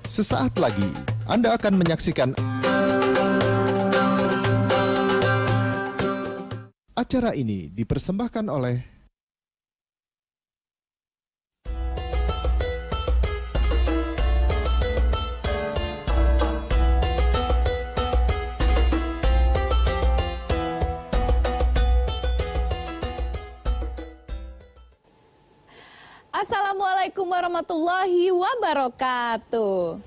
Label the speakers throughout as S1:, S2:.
S1: Sesaat lagi Anda akan menyaksikan acara ini dipersembahkan oleh
S2: Assalamualaikum warahmatullahi wabarakatuh.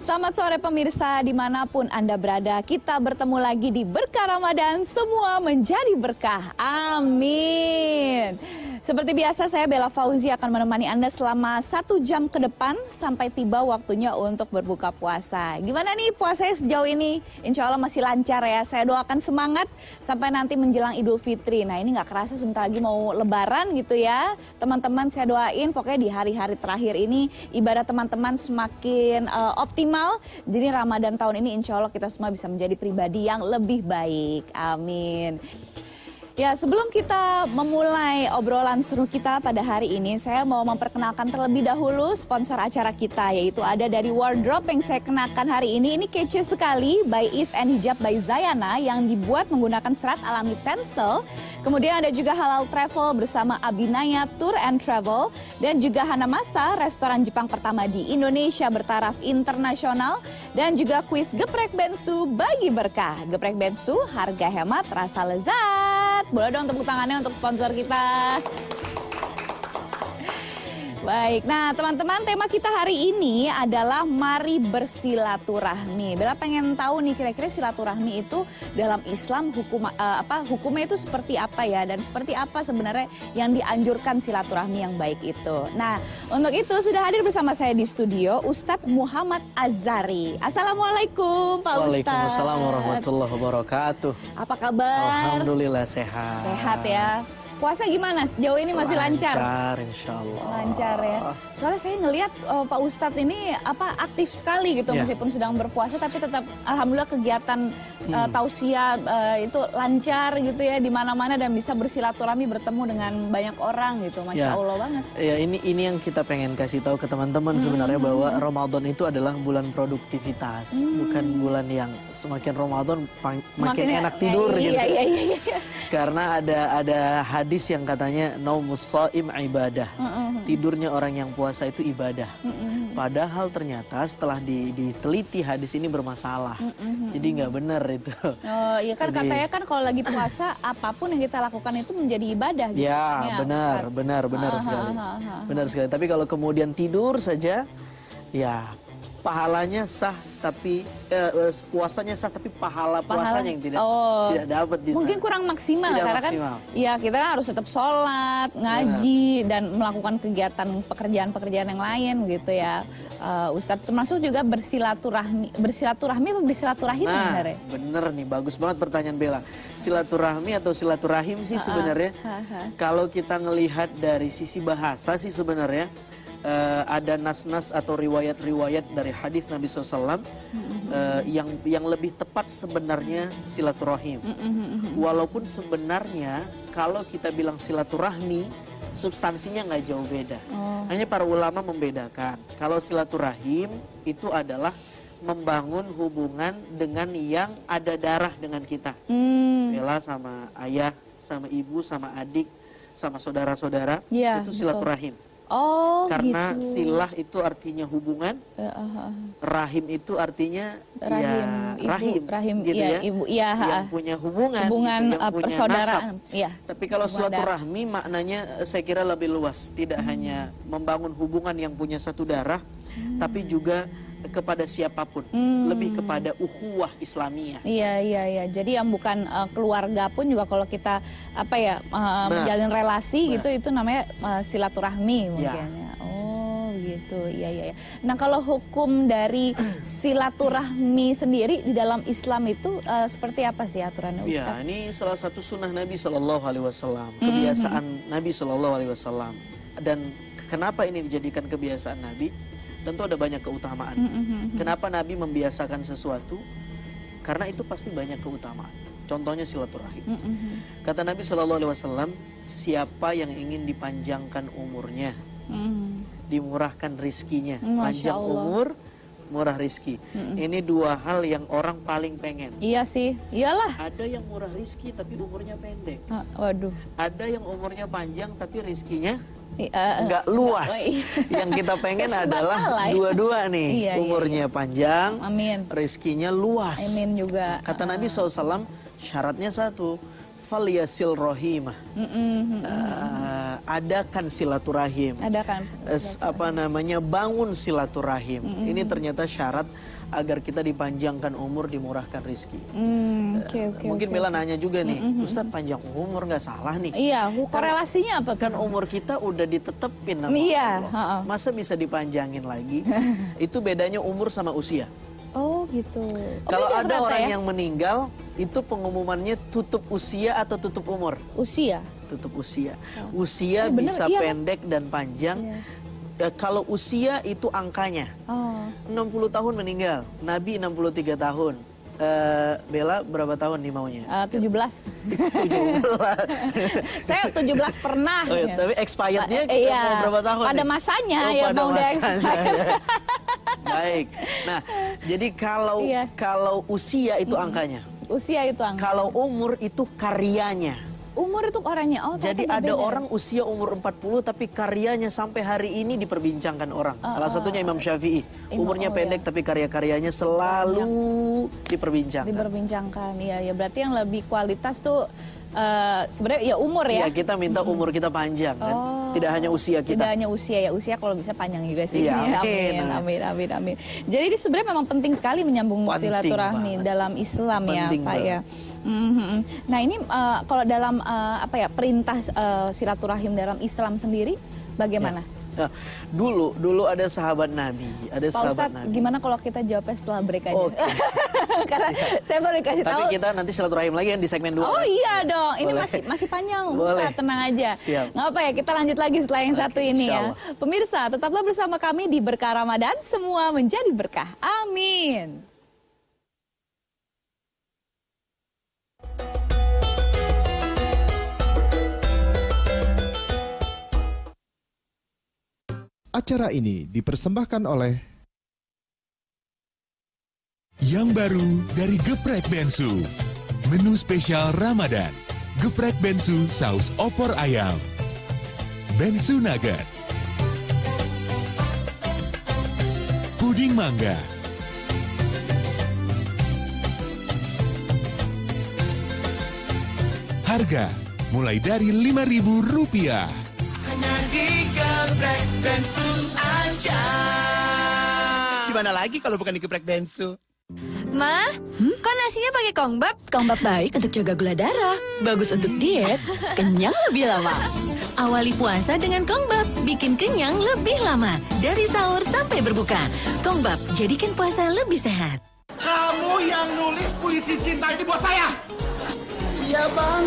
S2: Selamat sore pemirsa dimanapun Anda berada. Kita bertemu lagi di Berkah Ramadan, semua menjadi berkah. Amin. Seperti biasa saya Bella Fauzi akan menemani Anda selama 1 jam ke depan sampai tiba waktunya untuk berbuka puasa. Gimana nih puasanya sejauh ini? Insya Allah masih lancar ya. Saya doakan semangat sampai nanti menjelang Idul Fitri. Nah ini nggak kerasa sebentar lagi mau lebaran gitu ya. Teman-teman saya doain pokoknya di hari-hari terakhir ini ibadah teman-teman semakin optimal. Jadi Ramadan tahun ini insya Allah kita semua bisa menjadi pribadi yang lebih baik. Amin. Ya, sebelum kita memulai obrolan seru kita pada hari ini, saya mau memperkenalkan terlebih dahulu sponsor acara kita, yaitu ada dari wardrobe yang saya kenakan hari ini. Ini kece sekali, by Is and Hijab by Zayana yang dibuat menggunakan serat alami tencel. Kemudian ada juga Halal Travel bersama Abinaya Tour and Travel. Dan juga Hanamasa, restoran Jepang pertama di Indonesia bertaraf internasional. Dan juga kuis geprek bensu bagi berkah. Geprek bensu, harga hemat, rasa lezat. Boleh dong tepuk tangannya untuk sponsor kita. Baik, nah teman-teman tema kita hari ini adalah mari bersilaturahmi. Bella pengen tahu nih kira-kira silaturahmi itu dalam Islam hukumnya itu seperti apa ya, dan seperti apa sebenarnya yang dianjurkan silaturahmi yang baik itu. Nah untuk itu sudah hadir bersama saya di studio Ustadz Muhammad Azhari. Assalamualaikum Pak Ustadz.
S3: Waalaikumsalam warahmatullahi wabarakatuh.
S2: Apa kabar?
S3: Alhamdulillah sehat.
S2: Sehat ya. Puasa gimana? Sejauh ini masih lancar?
S3: Lancar, insya Allah.
S2: Lancar ya. Soalnya saya ngelihat Pak Ustadz ini aktif sekali gitu, meskipun sedang berpuasa, tapi tetap alhamdulillah kegiatan tausiah itu lancar gitu ya di mana-mana dan bisa bersilaturahmi bertemu dengan banyak orang gitu, masya Allah banget.
S3: Ya ini yang kita pengen kasih tahu ke teman-teman sebenarnya bahwa Ramadan itu adalah bulan produktivitas, bukan bulan yang semakin Ramadan makin enak tidur gitu.
S2: Iya.
S3: Karena ada hadis yang katanya naumus shaim ibadah. Tidurnya orang yang puasa itu ibadah. Padahal ternyata setelah diteliti hadis ini bermasalah. Jadi nggak benar itu.
S2: Oh iya kan. Jadi, katanya kan kalau lagi puasa apapun yang kita lakukan itu menjadi ibadah gitu.
S3: Ya, benar sekali. Benar sekali. Tapi kalau kemudian tidur saja ya pahalanya sah tapi puasanya sah tapi pahala puasanya yang tidak dapat di sana.
S2: Mungkin kurang maksimal
S3: tidak
S2: karena
S3: maksimal.
S2: Kan ya kita harus tetap sholat, ngaji dan melakukan kegiatan pekerjaan yang lain gitu ya. Ustadz termasuk juga bersilaturahmi sebenarnya.
S3: Bener nih, bagus banget pertanyaan Bella. Silaturahmi atau silaturahim sih sebenarnya. Kalau kita ngelihat dari sisi bahasa sih sebenarnya ada nas-nas atau riwayat-riwayat dari hadis Nabi SAW yang lebih tepat sebenarnya silaturahim. Walaupun sebenarnya kalau kita bilang silaturahmi substansinya nggak jauh beda. Hanya para ulama membedakan. Kalau silaturahim itu adalah membangun hubungan dengan yang ada darah dengan kita. Bella sama ayah, sama ibu, sama adik, sama saudara-saudara, itu silaturahim.
S2: Oh,
S3: karena
S2: gitu.
S3: silah itu artinya hubungan, rahim itu artinya rahim gitu ya,
S2: ibu,
S3: yang punya hubungan gitu, yang punya
S2: persaudaraan.
S3: Nasab. Tapi kalau silaturahmi maknanya saya kira lebih luas, tidak hanya membangun hubungan yang punya satu darah, tapi juga kepada siapapun, lebih kepada ukhuwah Islamiyah.
S2: Iya. Jadi yang bukan keluarga pun juga kalau kita menjalin relasi gitu itu namanya silaturahmi mungkin ya. Oh gitu, iya. Nah kalau hukum dari silaturahmi sendiri di dalam Islam itu seperti apa sih aturannya Ustaz?
S3: Ya, ini salah satu sunnah Nabi SAW, kebiasaan Nabi SAW. Dan kenapa ini dijadikan kebiasaan Nabi? Tentu ada banyak keutamaan. Kenapa Nabi membiasakan sesuatu? Karena itu pasti banyak keutamaan. Contohnya silaturahim. Kata Nabi SAW, siapa yang ingin dipanjangkan umurnya, dimurahkan rizkinya, panjang umur, murah rizki. Ini dua hal yang orang paling pengen.
S2: Iya sih, iyalah.
S3: Ada yang murah rizki tapi umurnya pendek.
S2: Waduh.
S3: Ada yang umurnya panjang tapi rizkinya
S2: Enggak
S3: nggak luas. Yang kita pengen adalah dua-dua nih.
S2: Iya,
S3: umurnya panjang,
S2: amin.
S3: Rizkinya luas.
S2: Amin juga.
S3: Kata Nabi SAW, syaratnya satu, falyasil rohimah. Adakan silaturahim.
S2: Adakan.
S3: Bangun silaturahim. Ini ternyata syarat agar kita dipanjangkan umur, dimurahkan rizki. Mungkin Bella nanya juga nih, Ustadz panjang umur nggak salah nih?
S2: Iya, korelasinya apa?
S3: Kan umur kita udah ditetepin sama Allah. Masa bisa dipanjangin lagi? Itu bedanya umur sama usia.
S2: Oh gitu.
S3: Kalau ada orang yang meninggal, itu pengumumannya tutup usia atau tutup umur?
S2: Usia.
S3: Tutup usia. Usia bisa pendek dan panjang. Kalau usia itu angkanya. 60 tahun meninggal, Nabi 63 tahun. Bella berapa tahun nih maunya?
S2: 17. 17. Saya 17 pernah.
S3: Tapi expirednya mau berapa tahun?
S2: Pada masanya
S3: pada
S2: mau udah expired.
S3: Baik. Nah, jadi kalau usia itu angkanya.
S2: Usia itu angkanya.
S3: Kalau umur itu karyanya.
S2: Umur itu orangnya.
S3: Jadi ada orang usia umur 40 tapi karyanya sampai hari ini diperbincangkan orang. Salah satunya Imam Syafi'i. Umurnya pendek tapi karya-karyanya selalu diperbincangkan.
S2: Diperbincangkan. Iya, berarti yang lebih kualitas tuh sebenarnya ya umur ya.
S3: Iya, kita minta umur kita panjang kan. Tidak hanya usia kita.
S2: Tidak hanya usia ya, usia kalau bisa panjang juga sih.
S3: Iya,
S2: amin. Jadi ini sebenarnya memang penting sekali menyambung silaturahmi dalam Islam
S3: penting
S2: ya, Pak
S3: banget.
S2: ya. Nah ini kalau dalam perintah silaturahim dalam Islam sendiri bagaimana?
S3: Nah, dulu ada sahabat Nabi,
S2: Pak Ustadz, gimana kalau kita jawabnya setelah break aja?
S3: Oke.
S2: Karena saya baru dikasih tahu.
S3: Tapi kita nanti silaturahim lagi kan di segmen 2.
S2: Oh iya dong, ini masih panjang. Ustadz, tenang aja.
S3: Siap.
S2: Nggak apa ya, kita lanjut lagi setelah yang satu ini ya. Pemirsa, tetaplah bersama kami di Berkah Ramadan, semua menjadi berkah. Amin.
S1: Acara ini dipersembahkan oleh
S4: Yang baru dari Geprek Bensu. Menu spesial Ramadan. Geprek Bensu saus opor ayam. Bensu Nugget. Puding mangga. Harga mulai dari Rp5.000.
S5: Hanya di Geprek Bensu aja.
S6: Di mana lagi kalau bukan di Geprek Bensu?
S7: Ma, kok nasinya pakai kongbab? Kongbab baik untuk jaga gula darah, bagus untuk diet, kenyang lebih lama. Awali puasa dengan kongbab, bikin kenyang lebih lama. Dari sahur sampai berbuka. Kongbab, jadikan puasa lebih sehat.
S6: Kamu yang nulis puisi cinta ini buat saya? Iya, Bang.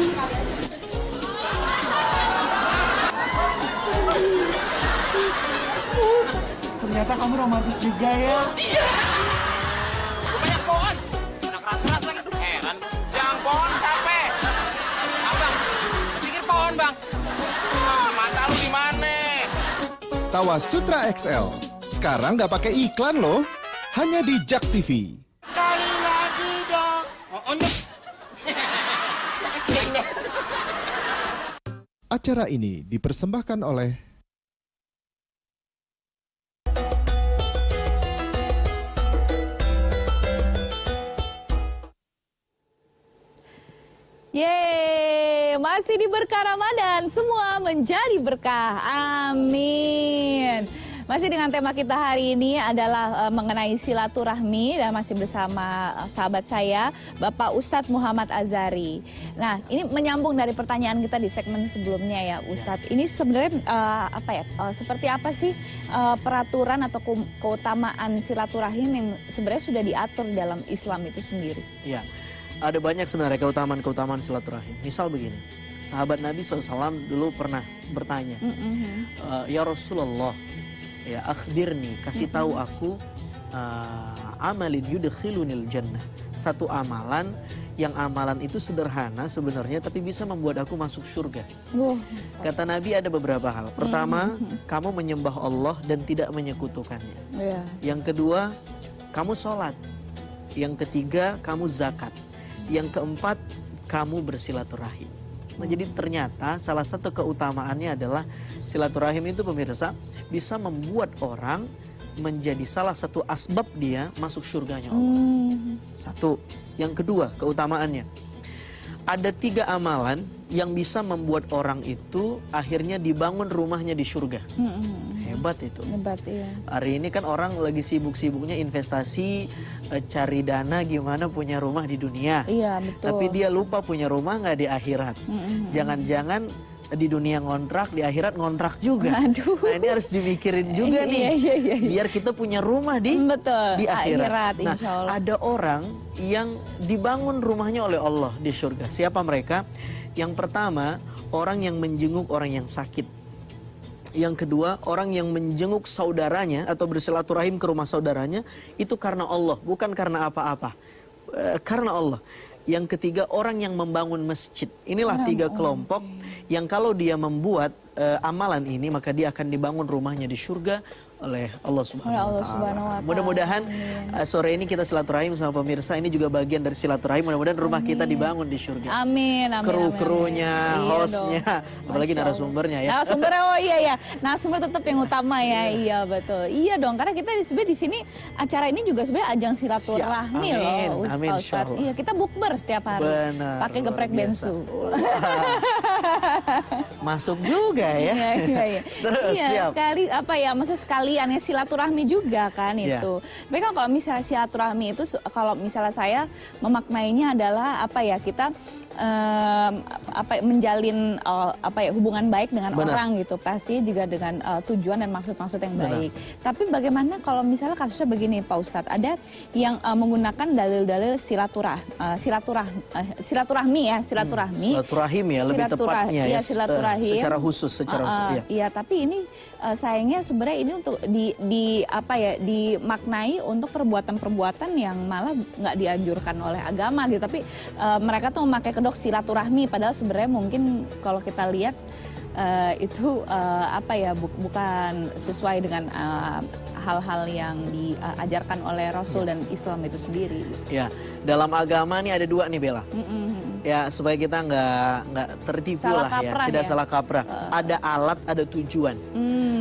S6: Ternyata kamu romantis juga ya.
S5: Iya. Banyak pohon. Udah keras-keras lagi. Aduh, heran. Jangan pohon sampai. Abang, pikir pohon, Bang. Mata lu di mana?
S1: Tawa Sutra XL. Sekarang nggak pakai iklan loh. Hanya di Jak TV.
S6: Kali lagi dong.
S1: Acara ini dipersembahkan oleh
S2: Yeay, masih di Berkah Ramadan, semua menjadi berkah. Amin. Masih dengan tema kita hari ini adalah mengenai silaturahmi dan masih bersama sahabat saya, Bapak Ustadz Muhammad Azhari. Nah, ini menyambung dari pertanyaan kita di segmen sebelumnya ya, Ustadz. Ini sebenarnya seperti apa sih peraturan atau keutamaan silaturahim yang sebenarnya sudah diatur dalam Islam itu sendiri?
S3: Iya, ada banyak sebenarnya keutamaan silaturahim. Misal begini, sahabat Nabi SAW dulu pernah bertanya, ya Rasulullah, ya akhbirni, kasih tahu aku amalin yudkhilunil jannah. Satu amalan yang amalan itu sederhana sebenarnya tapi bisa membuat aku masuk surga. Kata Nabi ada beberapa hal. Pertama, kamu menyembah Allah dan tidak menyekutukannya. Yang kedua, kamu sholat. Yang ketiga, kamu zakat. Yang keempat, kamu bersilaturahim. Nah, jadi ternyata salah satu keutamaannya adalah silaturahim itu pemirsa bisa membuat orang menjadi salah satu asbab dia masuk surganya Allah. Satu. Yang kedua, keutamaannya. Ada 3 amalan yang bisa membuat orang itu akhirnya dibangun rumahnya di surga. Hebat itu.
S2: Hebat, iya.
S3: Hari ini kan orang lagi sibuk-sibuknya investasi, cari dana gimana punya rumah di dunia.
S2: Iya, betul.
S3: Tapi dia lupa punya rumah nggak di akhirat. Jangan-jangan di dunia ngontrak, di akhirat ngontrak juga.
S2: Aduh.
S3: Nah, ini harus dimikirin juga nih.
S2: Iya.
S3: Biar kita punya rumah di akhirat. Nah,
S2: insya Allah.
S3: ada orang yang dibangun rumahnya oleh Allah di surga. Siapa mereka? Yang pertama, orang yang menjenguk orang yang sakit. Yang kedua, orang yang menjenguk saudaranya atau bersilaturahim ke rumah saudaranya itu karena Allah, bukan karena apa-apa. Karena Allah. Yang ketiga, orang yang membangun masjid. Inilah 3 kelompok yang kalau dia membuat amalan ini, maka dia akan dibangun rumahnya di surga oleh Allah Subhanahu wa Ta'ala. Mudah-mudahan sore ini kita silaturahim sama pemirsa. Ini juga bagian dari silaturahim. Mudah-mudahan rumah kita dibangun di surga.
S2: Amin.
S3: Kru-krunya, hostnya, apalagi narasumbernya ya.
S2: Narasumbernya, oh iya. Narasumber tetap yang utama ya. Iya betul. Iya dong, karena kita sebenarnya di sini acara ini juga sebenarnya ajang silaturahmi loh.
S3: Amin.
S2: Iya, kita bukber setiap hari. Pakai geprek bensu.
S3: Masuk juga ya.
S2: Iya.
S3: Terus,
S2: iya, sekali maksudnya sekalian ya silaturahmi juga kan itu. Tapi kan kalau misalnya silaturahmi itu kalau misalnya saya memaknainya adalah kita menjalin hubungan baik dengan orang gitu, pasti juga dengan tujuan dan maksud-maksud yang baik. Tapi bagaimana kalau misalnya kasusnya begini Pak Ustadz, ada yang menggunakan dalil-dalil silaturahmi ya.
S3: Silaturahim ya, lebih tepatnya ya. Secara khusus.
S2: Iya, tapi ini sayangnya sebenarnya ini untuk dimaknai untuk perbuatan-perbuatan yang malah nggak dianjurkan oleh agama gitu. Tapi mereka tuh memakai kedok silaturahmi, padahal sebenarnya mungkin kalau kita lihat itu bukan sesuai dengan hal-hal yang diajarkan oleh Rasul dan Islam itu sendiri.
S3: Ya, dalam agama nih ada 2 nih Bella. Ya, supaya kita nggak tertipu lah ya, tidak salah kaprah. Ada alat, ada tujuan.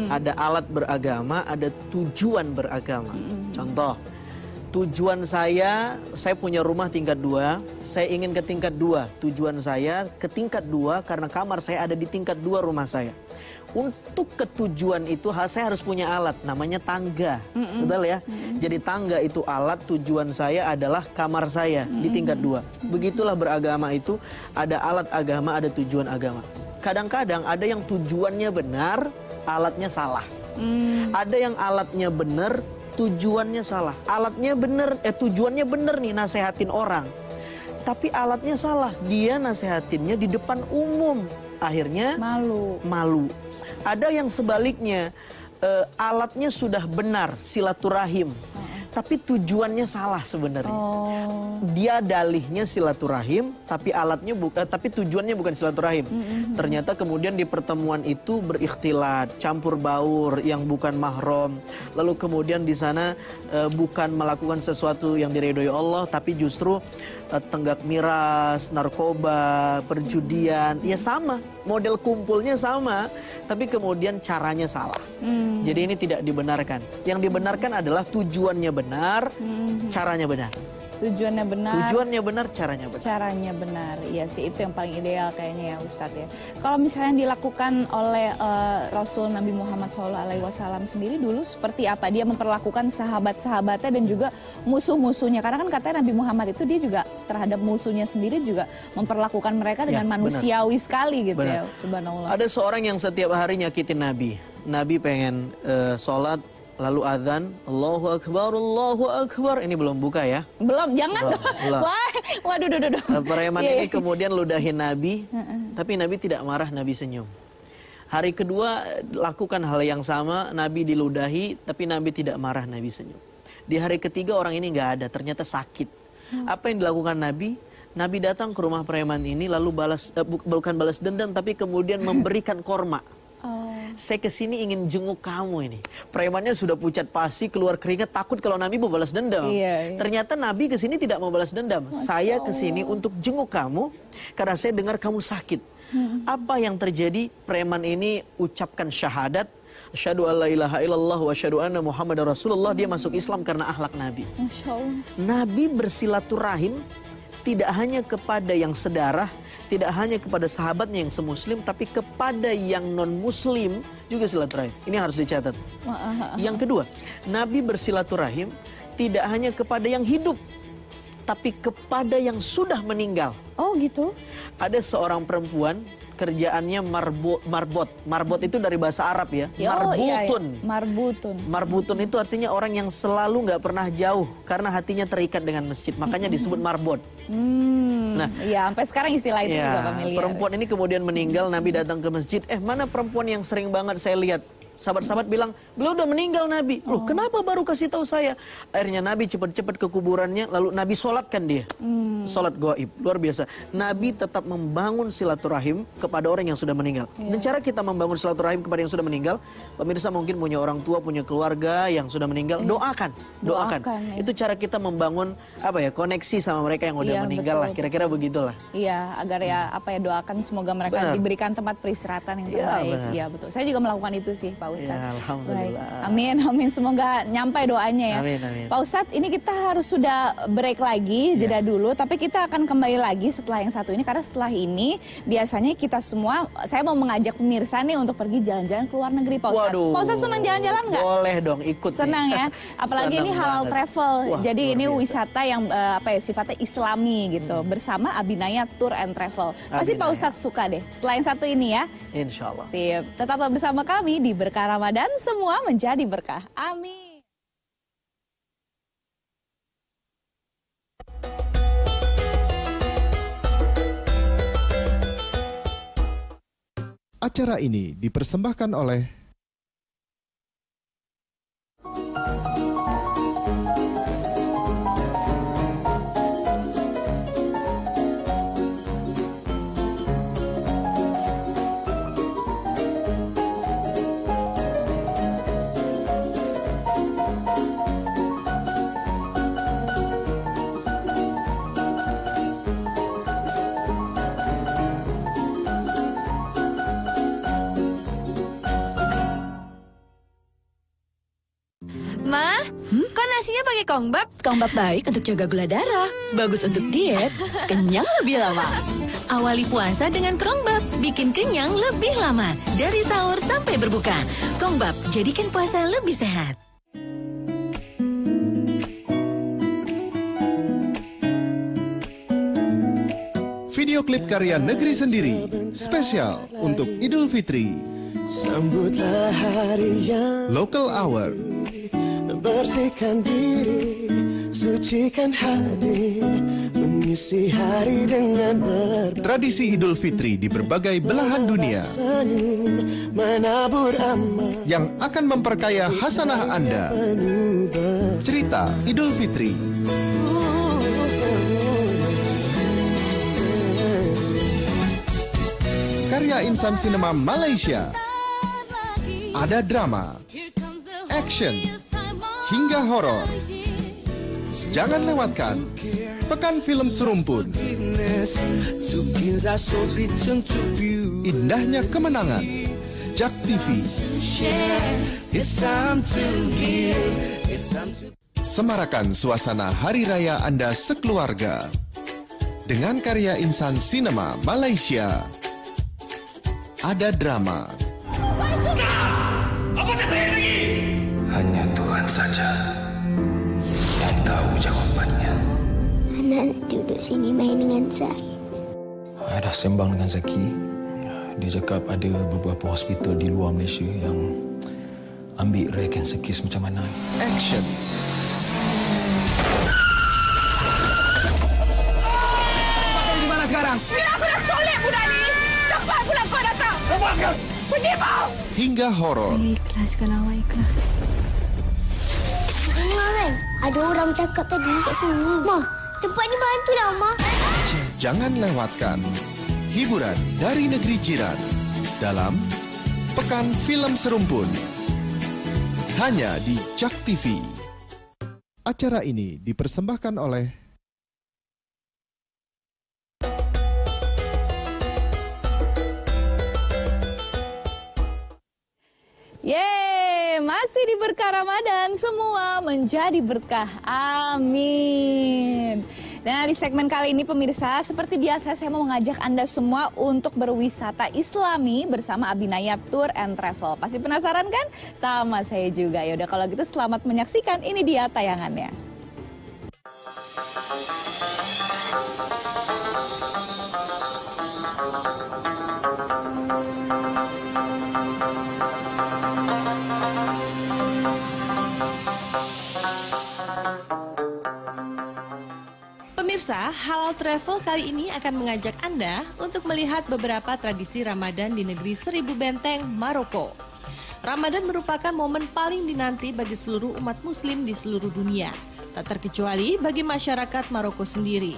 S3: Ada alat beragama, ada tujuan beragama. Contoh, tujuan saya punya rumah tingkat 2, saya ingin ke tingkat 2. Tujuan saya ke tingkat 2 karena kamar saya ada di tingkat 2 rumah saya. Untuk ketujuan itu saya harus punya alat, namanya tangga. Betul ya? Jadi tangga itu alat, tujuan saya adalah kamar saya di tingkat 2. Begitulah beragama itu, ada alat agama, ada tujuan agama. Kadang-kadang ada yang tujuannya benar, alatnya salah. Ada yang alatnya benar, tujuannya salah. Alatnya benar, tujuannya benar nih, nasehatin orang. Tapi alatnya salah, dia nasehatinnya di depan umum. Akhirnya malu. Ada yang sebaliknya, alatnya sudah benar, silaturahim. Tapi tujuannya salah sebenarnya. Dia dalihnya silaturahim, tapi tapi tujuannya bukan silaturahim. Ternyata kemudian di pertemuan itu berikhtilat, campur baur yang bukan mahram. Lalu kemudian di sana bukan melakukan sesuatu yang diridhoi Allah, tapi justru tenggak miras, narkoba, perjudian. Ya sama, model kumpulnya sama, tapi kemudian caranya salah. Jadi ini tidak dibenarkan. Yang dibenarkan adalah tujuannya benar, caranya benar.
S2: Tujuannya benar,
S3: caranya benar.
S2: Caranya benar, iya sih itu yang paling ideal kayaknya ya Ustadz ya. Kalau misalnya dilakukan oleh Rasul Nabi Muhammad SAW sendiri dulu seperti apa? Dia memperlakukan sahabat-sahabatnya dan juga musuh-musuhnya. Karena kan katanya Nabi Muhammad itu dia juga terhadap musuhnya sendiri juga memperlakukan mereka dengan manusiawi sekali gitu ya. Subhanallah.
S3: Ada seorang yang setiap hari nyakitin Nabi. Nabi pengen sholat, lalu azan, Allahu Akbar. Ini belum buka ya?
S2: Belum, jangan dong. Waduh.
S3: Preman ini kemudian ludahin Nabi, tapi Nabi tidak marah, Nabi senyum. Hari kedua lakukan hal yang sama, Nabi diludahi, tapi Nabi tidak marah, Nabi senyum. Di hari ketiga orang ini nggak ada, ternyata sakit. Apa yang dilakukan Nabi? Nabi datang ke rumah preman ini lalu bukan balas dendam, tapi kemudian memberikan korma. Saya kesini ingin jenguk kamu ini. Premannya sudah pucat pasi, keluar keringat, takut kalau Nabi mau balas dendam. Ternyata Nabi kesini tidak mau balas dendam. Saya kesini untuk jenguk kamu karena saya dengar kamu sakit. Apa yang terjadi? Preman ini ucapkan syahadat. Asyhadu an la ilaha illallah wa asyhadu anna Muhammadar Rasulullah. Dia masuk Islam karena akhlak Nabi.
S2: Masya Allah.
S3: Nabi bersilaturahim tidak hanya kepada yang sedarah, tidak hanya kepada sahabatnya yang semuslim, tapi kepada yang non-muslim juga silaturahim. Ini harus dicatat. Yang kedua, Nabi bersilaturahim tidak hanya kepada yang hidup, tapi kepada yang sudah meninggal.
S2: Oh gitu?
S3: Ada seorang perempuan, kerjaannya marbot. Marbot itu dari bahasa Arab ya. Marbutun.
S2: Marbutun.
S3: Marbutun itu artinya orang yang selalu nggak pernah jauh karena hatinya terikat dengan masjid. Makanya disebut marbot.
S2: Nah, ya sampai sekarang istilah itu juga familiar.
S3: Perempuan ini kemudian meninggal, Nabi datang ke masjid. Mana perempuan yang sering banget saya lihat? Sahabat-sahabat bilang, beliau udah meninggal Nabi. Loh, kenapa baru kasih tahu saya? Akhirnya Nabi cepat-cepat ke kuburannya, lalu Nabi sholatkan dia. Sholat gaib, luar biasa. Nabi tetap membangun silaturahim kepada orang yang sudah meninggal. Dan cara kita membangun silaturahim kepada yang sudah meninggal, pemirsa mungkin punya orang tua, punya keluarga yang sudah meninggal, doakan. Itu cara kita membangun koneksi sama mereka yang udah meninggal lah. Kira-kira begitulah.
S2: Iya, agar doakan semoga mereka diberikan tempat peristirahatan yang terbaik. Iya, betul. Saya juga melakukan itu sih, Pak Ustadz.
S3: Ya, alhamdulillah.
S2: Baik. Amin. Semoga nyampai doanya ya.
S3: Amin.
S2: Pak Ustadz, ini kita harus sudah break lagi, jeda dulu. Tapi kita akan kembali lagi setelah yang satu ini. Karena setelah ini biasanya kita semua, saya mau mengajak pemirsa nih untuk pergi jalan-jalan ke luar negeri, Pak Ustadz. Pak Ustadz senang jalan-jalan nggak?
S3: Boleh dong, ikut.
S2: Senang ya. Apalagi ini halal travel.
S3: Wah,
S2: jadi ini wisata yang sifatnya Islami gitu. Bersama Abinaya Tour and Travel. Pasti Pak Ustadz suka deh. Setelah yang satu ini ya.
S3: Insya Allah.
S2: Sip. Tetaplah bersama kami di Berkah Ramadan, semua menjadi berkah. Amin.
S1: Acara ini dipersembahkan oleh
S7: Ma, kok nasinya pakai kongbap? Kongbap baik untuk jaga gula darah, bagus untuk diet, kenyang lebih lama. Awali puasa dengan kongbap, bikin kenyang lebih lama. Dari sahur sampai berbuka. Kongbap, jadikan puasa lebih sehat.
S1: video klip karya negeri sendiri, spesial untuk Idul Fitri.
S8: Sambutlah hari yang
S1: Local Hour.
S8: Bersihkan diri, sucikan hati, mengisi hari dengan
S1: Tradisi Idul Fitri di berbagai belahan dunia
S8: senyum, menabur amal
S1: yang akan memperkaya hasanah Anda. Cerita Idul Fitri. Karya insan sinema Malaysia. Ada drama, action, hingga horor. Jangan lewatkan Pekan Film Serumpun. Indahnya kemenangan. JAK TV. Semarakan suasana hari raya Anda sekeluarga dengan karya insan sinema Malaysia. Ada drama.
S9: Hanya Tuhan saja yang tahu jawabannya.
S10: Anak duduk sini main dengan saya.
S9: Saya dah sembang dengan Zaki. Dia cakap ada beberapa hospital di luar Malaysia yang ambil rare cancer case macam mana.
S1: Action.
S6: Di mana sekarang?
S11: Aku dah solek budak ni. Cepat pula kau datang.
S6: Lepaskan!
S11: Penipu!
S1: Hingga horor.
S10: Saya ikhlas kalau awak ikhlas. Dengar kan? Ada orang cakap tadi kat sini. Ma, tempat ni bantu dah, Ma.
S1: Jangan lewatkan hiburan dari negeri jiran dalam Pekan Film Serumpun. Hanya di JAK TV. Acara ini dipersembahkan oleh
S2: Yeay, masih di berkah Ramadan, semua menjadi berkah. Amin. Nah, di segmen kali ini pemirsa, seperti biasa saya mau mengajak Anda semua untuk berwisata Islami bersama Abinaya Tour and Travel. Pasti penasaran kan? Sama saya juga. Yaudah kalau gitu selamat menyaksikan, ini dia tayangannya.
S12: Pemirsa, Halal Travel kali ini akan mengajak Anda untuk melihat beberapa tradisi Ramadan di negeri Seribu Benteng, Maroko. Ramadan merupakan momen paling dinanti bagi seluruh umat muslim di seluruh dunia, tak terkecuali bagi masyarakat Maroko sendiri.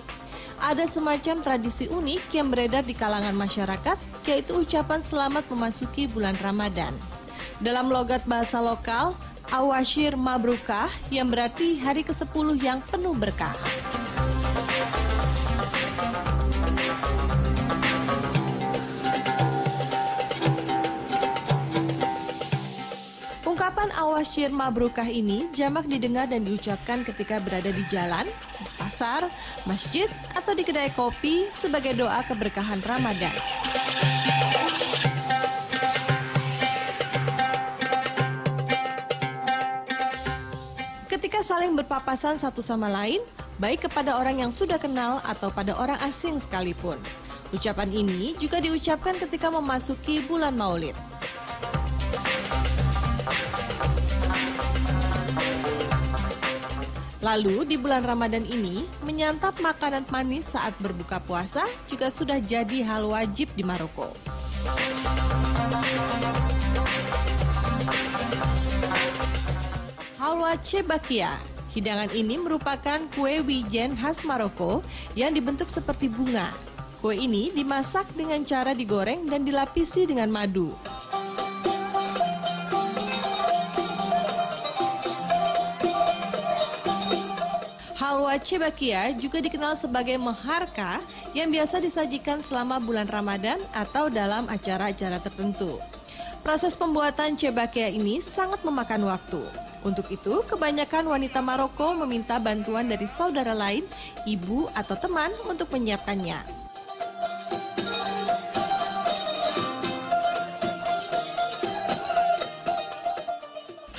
S12: Ada semacam tradisi unik yang beredar di kalangan masyarakat, yaitu ucapan selamat memasuki bulan Ramadan. Dalam logat bahasa lokal, Awashir Mabrukah, yang berarti hari ke-10 yang penuh berkah. Ungkapan Awashir Mabrukah ini jamak didengar dan diucapkan ketika berada di jalan, pasar, masjid, atau di kedai kopi sebagai doa keberkahan Ramadan. Ketika saling berpapasan satu sama lain, baik kepada orang yang sudah kenal atau pada orang asing sekalipun. Ucapan ini juga diucapkan ketika memasuki bulan Maulid. Lalu di bulan Ramadan ini, menyantap makanan manis saat berbuka puasa juga sudah jadi hal wajib di Maroko. Halwa Chebakia. Hidangan ini merupakan kue wijen khas Maroko yang dibentuk seperti bunga. Kue ini dimasak dengan cara digoreng dan dilapisi dengan madu. Halwa Chebakia juga dikenal sebagai meharka yang biasa disajikan selama bulan Ramadan atau dalam acara-acara tertentu. Proses pembuatan Chebakia ini sangat memakan waktu. Untuk itu, kebanyakan wanita Maroko meminta bantuan dari saudara lain, ibu atau teman untuk menyiapkannya.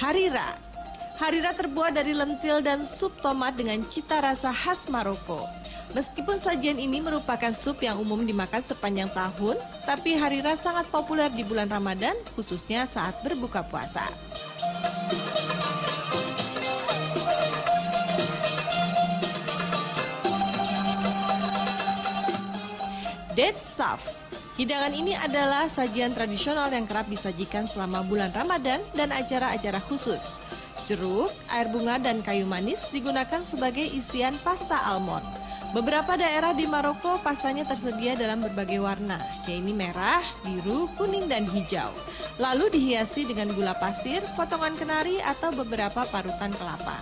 S12: Harira. Harira terbuat dari lentil dan sup tomat dengan cita rasa khas Maroko. Meskipun sajian ini merupakan sup yang umum dimakan sepanjang tahun, tapi harira sangat populer di bulan Ramadan, khususnya saat berbuka puasa. Date Saf. Hidangan ini adalah sajian tradisional yang kerap disajikan selama bulan Ramadan dan acara-acara khusus. Jeruk, air bunga, dan kayu manis digunakan sebagai isian pasta almond. Beberapa daerah di Maroko pastanya tersedia dalam berbagai warna, yaitu merah, biru, kuning, dan hijau. Lalu dihiasi dengan gula pasir, potongan kenari, atau beberapa parutan kelapa.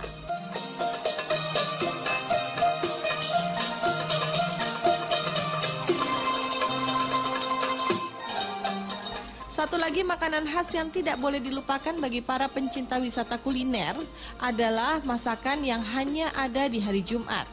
S12: Satu lagi makanan khas yang tidak boleh dilupakan bagi para pencinta wisata kuliner adalah masakan yang hanya ada di hari Jumat.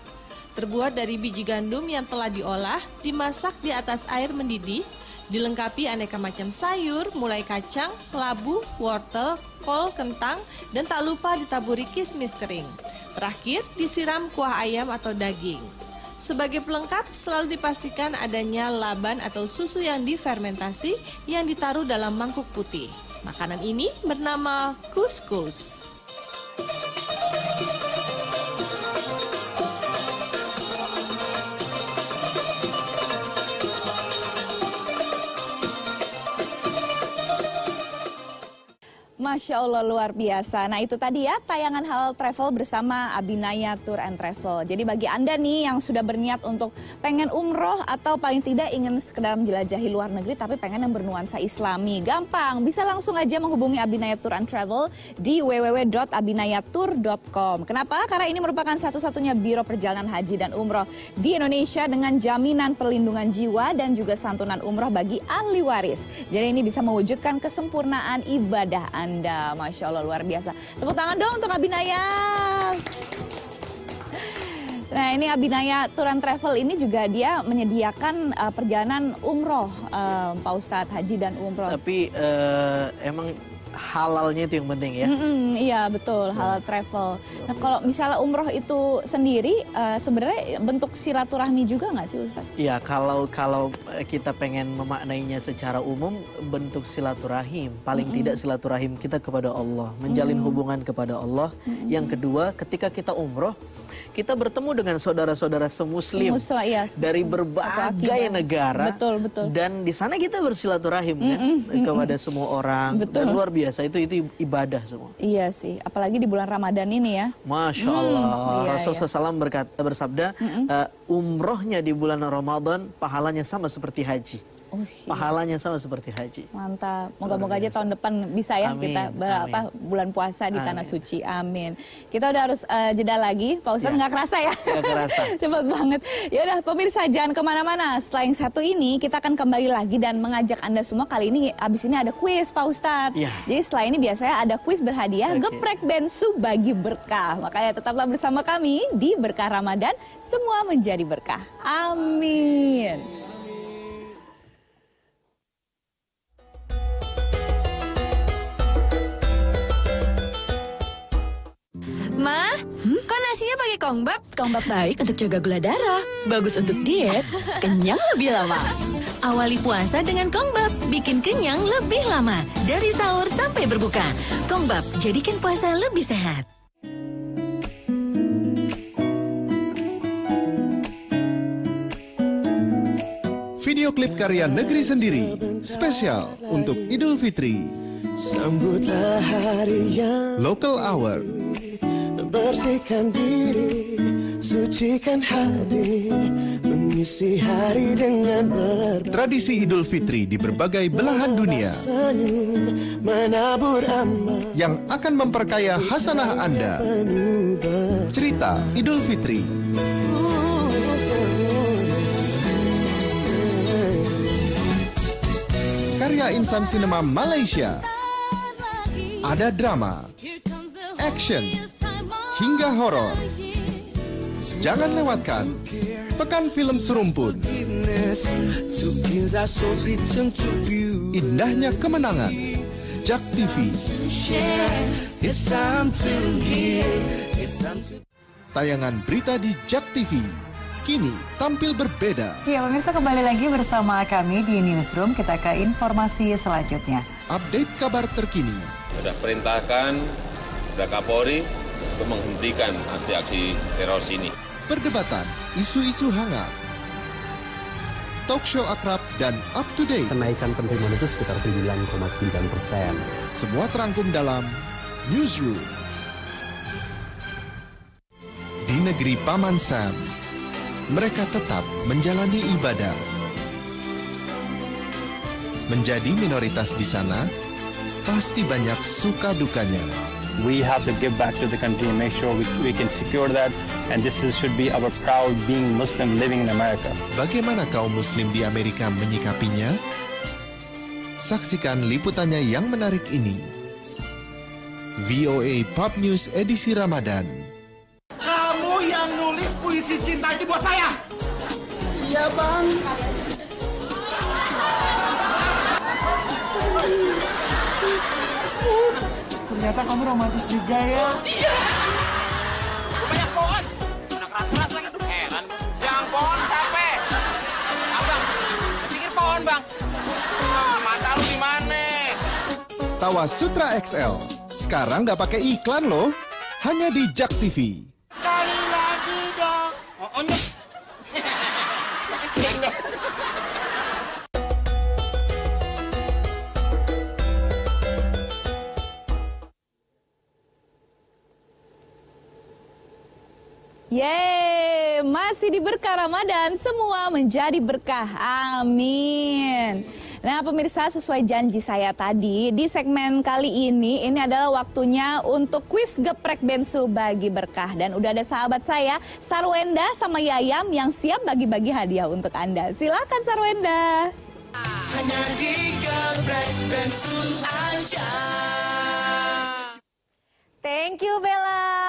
S12: Terbuat dari biji gandum yang telah diolah, dimasak di atas air mendidih, dilengkapi aneka macam sayur, mulai kacang, labu, wortel, kol, kentang, dan tak lupa ditaburi kismis kering. Terakhir, disiram kuah ayam atau daging. Sebagai pelengkap, selalu dipastikan adanya laban atau susu yang difermentasi yang ditaruh dalam mangkuk putih. Makanan ini bernama couscous.
S2: Masya Allah, luar biasa. Nah itu tadi ya tayangan Halal Travel bersama Abinaya Tour and Travel. Jadi bagi Anda nih yang sudah berniat untuk pengen umroh atau paling tidak ingin sekedar menjelajahi luar negeri tapi pengen yang bernuansa Islami, gampang. Bisa langsung aja menghubungi Abinaya Tour and Travel di www.abinayatour.com. Kenapa? Karena ini merupakan satu-satunya biro perjalanan haji dan umroh di Indonesia dengan jaminan perlindungan jiwa dan juga santunan umroh bagi ahli waris. Jadi ini bisa mewujudkan kesempurnaan ibadah Anda. Masya Allah, luar biasa. Tepuk tangan dong untuk Abinaya. Nah ini Abinaya Tour and Travel ini juga dia menyediakan perjalanan umroh, Pak Ustadz, haji dan umroh.
S3: Tapi emang halalnya itu yang penting ya.
S2: Iya betul, halal travel. Nah kalau misalnya umroh itu sendiri sebenarnya bentuk silaturahmi juga nggak sih Ustadz?
S3: Iya, kalau kita pengen memaknainya secara umum, bentuk silaturahim. Paling tidak silaturahim kita kepada Allah, menjalin hubungan kepada Allah. Yang kedua, ketika kita umroh, kita bertemu dengan saudara-saudara semuslim dari berbagai negara.
S2: Betul, betul.
S3: Dan di sana kita bersilaturahim kan kepada semua orang.
S2: Betul.
S3: Dan luar biasa, itu ibadah semua.
S2: Iya sih, apalagi di bulan Ramadan ini ya.
S3: Masya Allah, Rasulullah SAW bersabda, umrohnya di bulan Ramadan pahalanya sama seperti haji. Pahalanya sama seperti haji.
S2: Mantap. Moga-moga aja tahun depan bisa ya kita bulan puasa di Tanah Suci. Amin. Kita udah harus jeda lagi. Pak Ustadz nggak kerasa ya?
S3: Nggak kerasa.
S2: Cepet banget. Ya udah pemirsa jangan kemana-mana. Setelah yang satu ini kita akan kembali lagi dan mengajak Anda semua. Kali ini abis ini ada kuis Pak Ustadz. Jadi setelah ini biasanya ada kuis berhadiah geprek bensu bagi berkah. Makanya tetaplah bersama kami di Berkah Ramadan. Semua menjadi berkah. Amin.
S7: Ma, kok nasinya pakai kongbap? Kongbap baik untuk jaga gula darah, bagus untuk diet, kenyang lebih lama. Awali puasa dengan kongbap, bikin kenyang lebih lama. Dari sahur sampai berbuka. Kongbap, jadikan puasa lebih sehat.
S1: Video klip karya negeri sendiri, spesial untuk Idul Fitri.
S8: Sambutlah hari yang
S1: Local Hour.
S8: Bersihkan diri, sucikan hati, mengisi hari dengan
S1: tradisi Idul Fitri di berbagai belahan dunia
S8: menabur amal
S1: yang akan memperkaya hasanah Anda. Cerita Idul Fitri. Karya insan sinema Malaysia. Ada drama, action, hingga horor. Jangan lewatkan Pekan Film Serumpun. Indahnya kemenangan. JAK TV. Tayangan berita di JAK TV kini tampil berbeda.
S13: Ya pemirsa, kembali lagi bersama kami di Newsroom. Kita ke informasi selanjutnya.
S1: Update kabar terkini.
S14: Sudah perintahkan kepada Kapolri untuk menghentikan aksi-aksi teroris ini.
S1: Perdebatan, isu-isu hangat, talk show akrab dan up to date.
S15: Kenaikan penerimaan itu sekitar 9,9%.
S1: Semua terangkum dalam Newsroom. Di negeri Paman Sam, mereka tetap menjalani ibadah. Menjadi minoritas di sana, pasti banyak suka dukanya.
S16: We have to give back to the country and make sure we can secure that. And this should be our proud being Muslim living in America.
S1: Bagaimana kaum Muslim di Amerika menyikapinya? Saksikan liputannya yang menarik ini. VOA Pop News edisi Ramadan.
S6: Kamu yang nulis puisi cinta ini buat saya?
S8: Iya bang.
S6: Ternyata kamu romantis juga ya.
S5: Iya. Banyak pohon. Anak keras-keras lagi. Aduh heran. Yang pohon sampai. Abang, pikir pohon bang. Mata lu di mana?
S1: Tawa Sutra XL. Sekarang nggak pakai iklan loh. Hanya di JAK TV.
S6: Kali lagi dong. Oh, no.
S2: Yeay, masih di berkah Ramadan, semua menjadi berkah. Amin. Nah pemirsa, sesuai janji saya tadi, di segmen kali ini adalah waktunya untuk kuis geprek bensu bagi berkah. Dan udah ada sahabat saya, Sarwenda sama Yayam yang siap bagi-bagi hadiah untuk Anda. Silakan Sarwenda.
S8: Hanya di geprek bensu aja.
S17: Thank you Bella.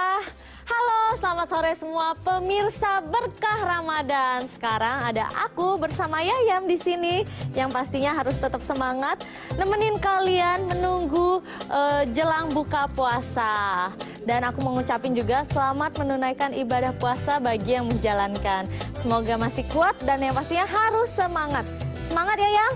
S17: Halo, selamat sore semua pemirsa berkah Ramadan. Sekarang ada aku bersama Yayam di sini yang pastinya harus tetap semangat nemenin kalian menunggu jelang buka puasa. Dan aku mengucapin juga selamat menunaikan ibadah puasa bagi yang menjalankan. Semoga masih kuat dan yang pastinya harus semangat. Semangat Yayam?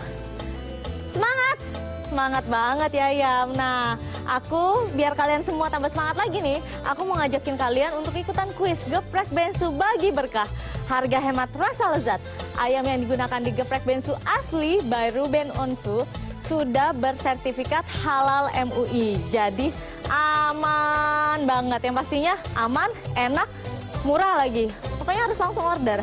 S17: Semangat? Semangat banget Yayam. Nah, aku biar kalian semua tambah semangat lagi nih, aku mau ngajakin kalian untuk ikutan kuis geprek bensu bagi berkah. Harga hemat rasa lezat. Ayam yang digunakan di geprek bensu asli by Ruben Onsu sudah bersertifikat halal MUI. Jadi aman banget. Yang pastinya aman, enak, murah lagi. Pokoknya harus langsung order.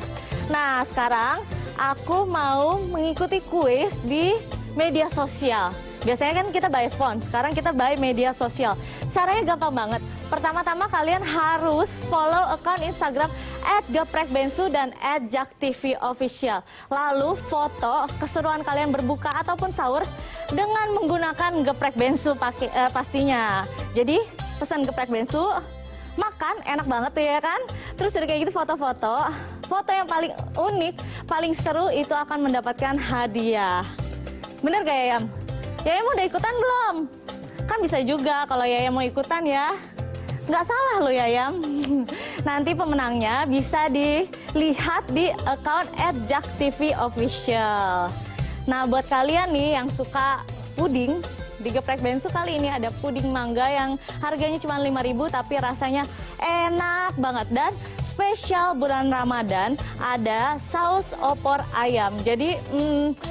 S17: Nah, sekarang aku mau mengikuti kuis di media sosial. Biasanya kan kita by phone, sekarang kita by media sosial. Caranya gampang banget. Pertama-tama kalian harus follow akun Instagram @geprekbensu dan @jaktvofficial. Lalu foto keseruan kalian berbuka ataupun sahur dengan menggunakan geprek bensu pastinya. Jadi pesan geprek bensu, makan enak banget tuh ya kan. Terus udah kayak gitu foto-foto. Foto yang paling unik, paling seru itu akan mendapatkan hadiah. Bener gak Yayam? Yayam udah ikutan belum? Kan bisa juga kalau Yayam mau ikutan ya. Nggak salah loh Yayam. Nanti pemenangnya bisa dilihat di account @jaktvofficial. Nah buat kalian nih yang suka puding, di geprek bensu kali ini ada puding mangga yang harganya cuma 5.000 tapi rasanya enak banget. Dan spesial bulan Ramadan ada saus opor ayam. Jadi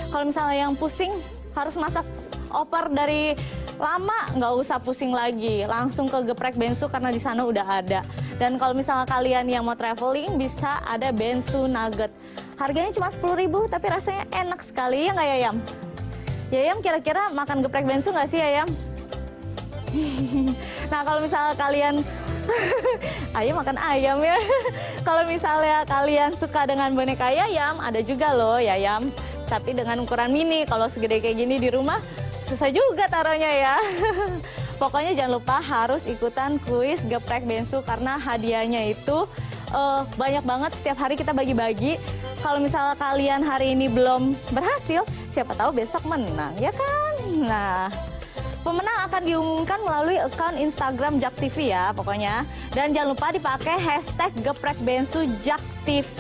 S17: kalau misalnya yang pusing harus masak opor dari lama, nggak usah pusing lagi, langsung ke geprek bensu karena di sana udah ada. Dan kalau misalnya kalian yang mau traveling bisa ada bensu nugget. Harganya cuma 10.000 tapi rasanya enak sekali ya nggak Yayam? Yayam kira-kira makan geprek bensu nggak sih Yayam? Nah kalau misalnya kalian ayam makan ayam ya. Kalau misalnya kalian suka dengan boneka Yayam, ada juga loh Yayam. Tapi dengan ukuran mini, kalau segede kayak gini di rumah susah juga taruhnya ya. Pokoknya jangan lupa harus ikutan kuis geprek bensu karena hadiahnya itu banyak banget. Setiap hari kita bagi-bagi. Kalau misalnya kalian hari ini belum berhasil, siapa tahu besok menang ya kan. Nah, pemenang akan diumumkan melalui akun Instagram Jak TV ya pokoknya. Dan jangan lupa dipakai hashtag geprek bensu Jak TV.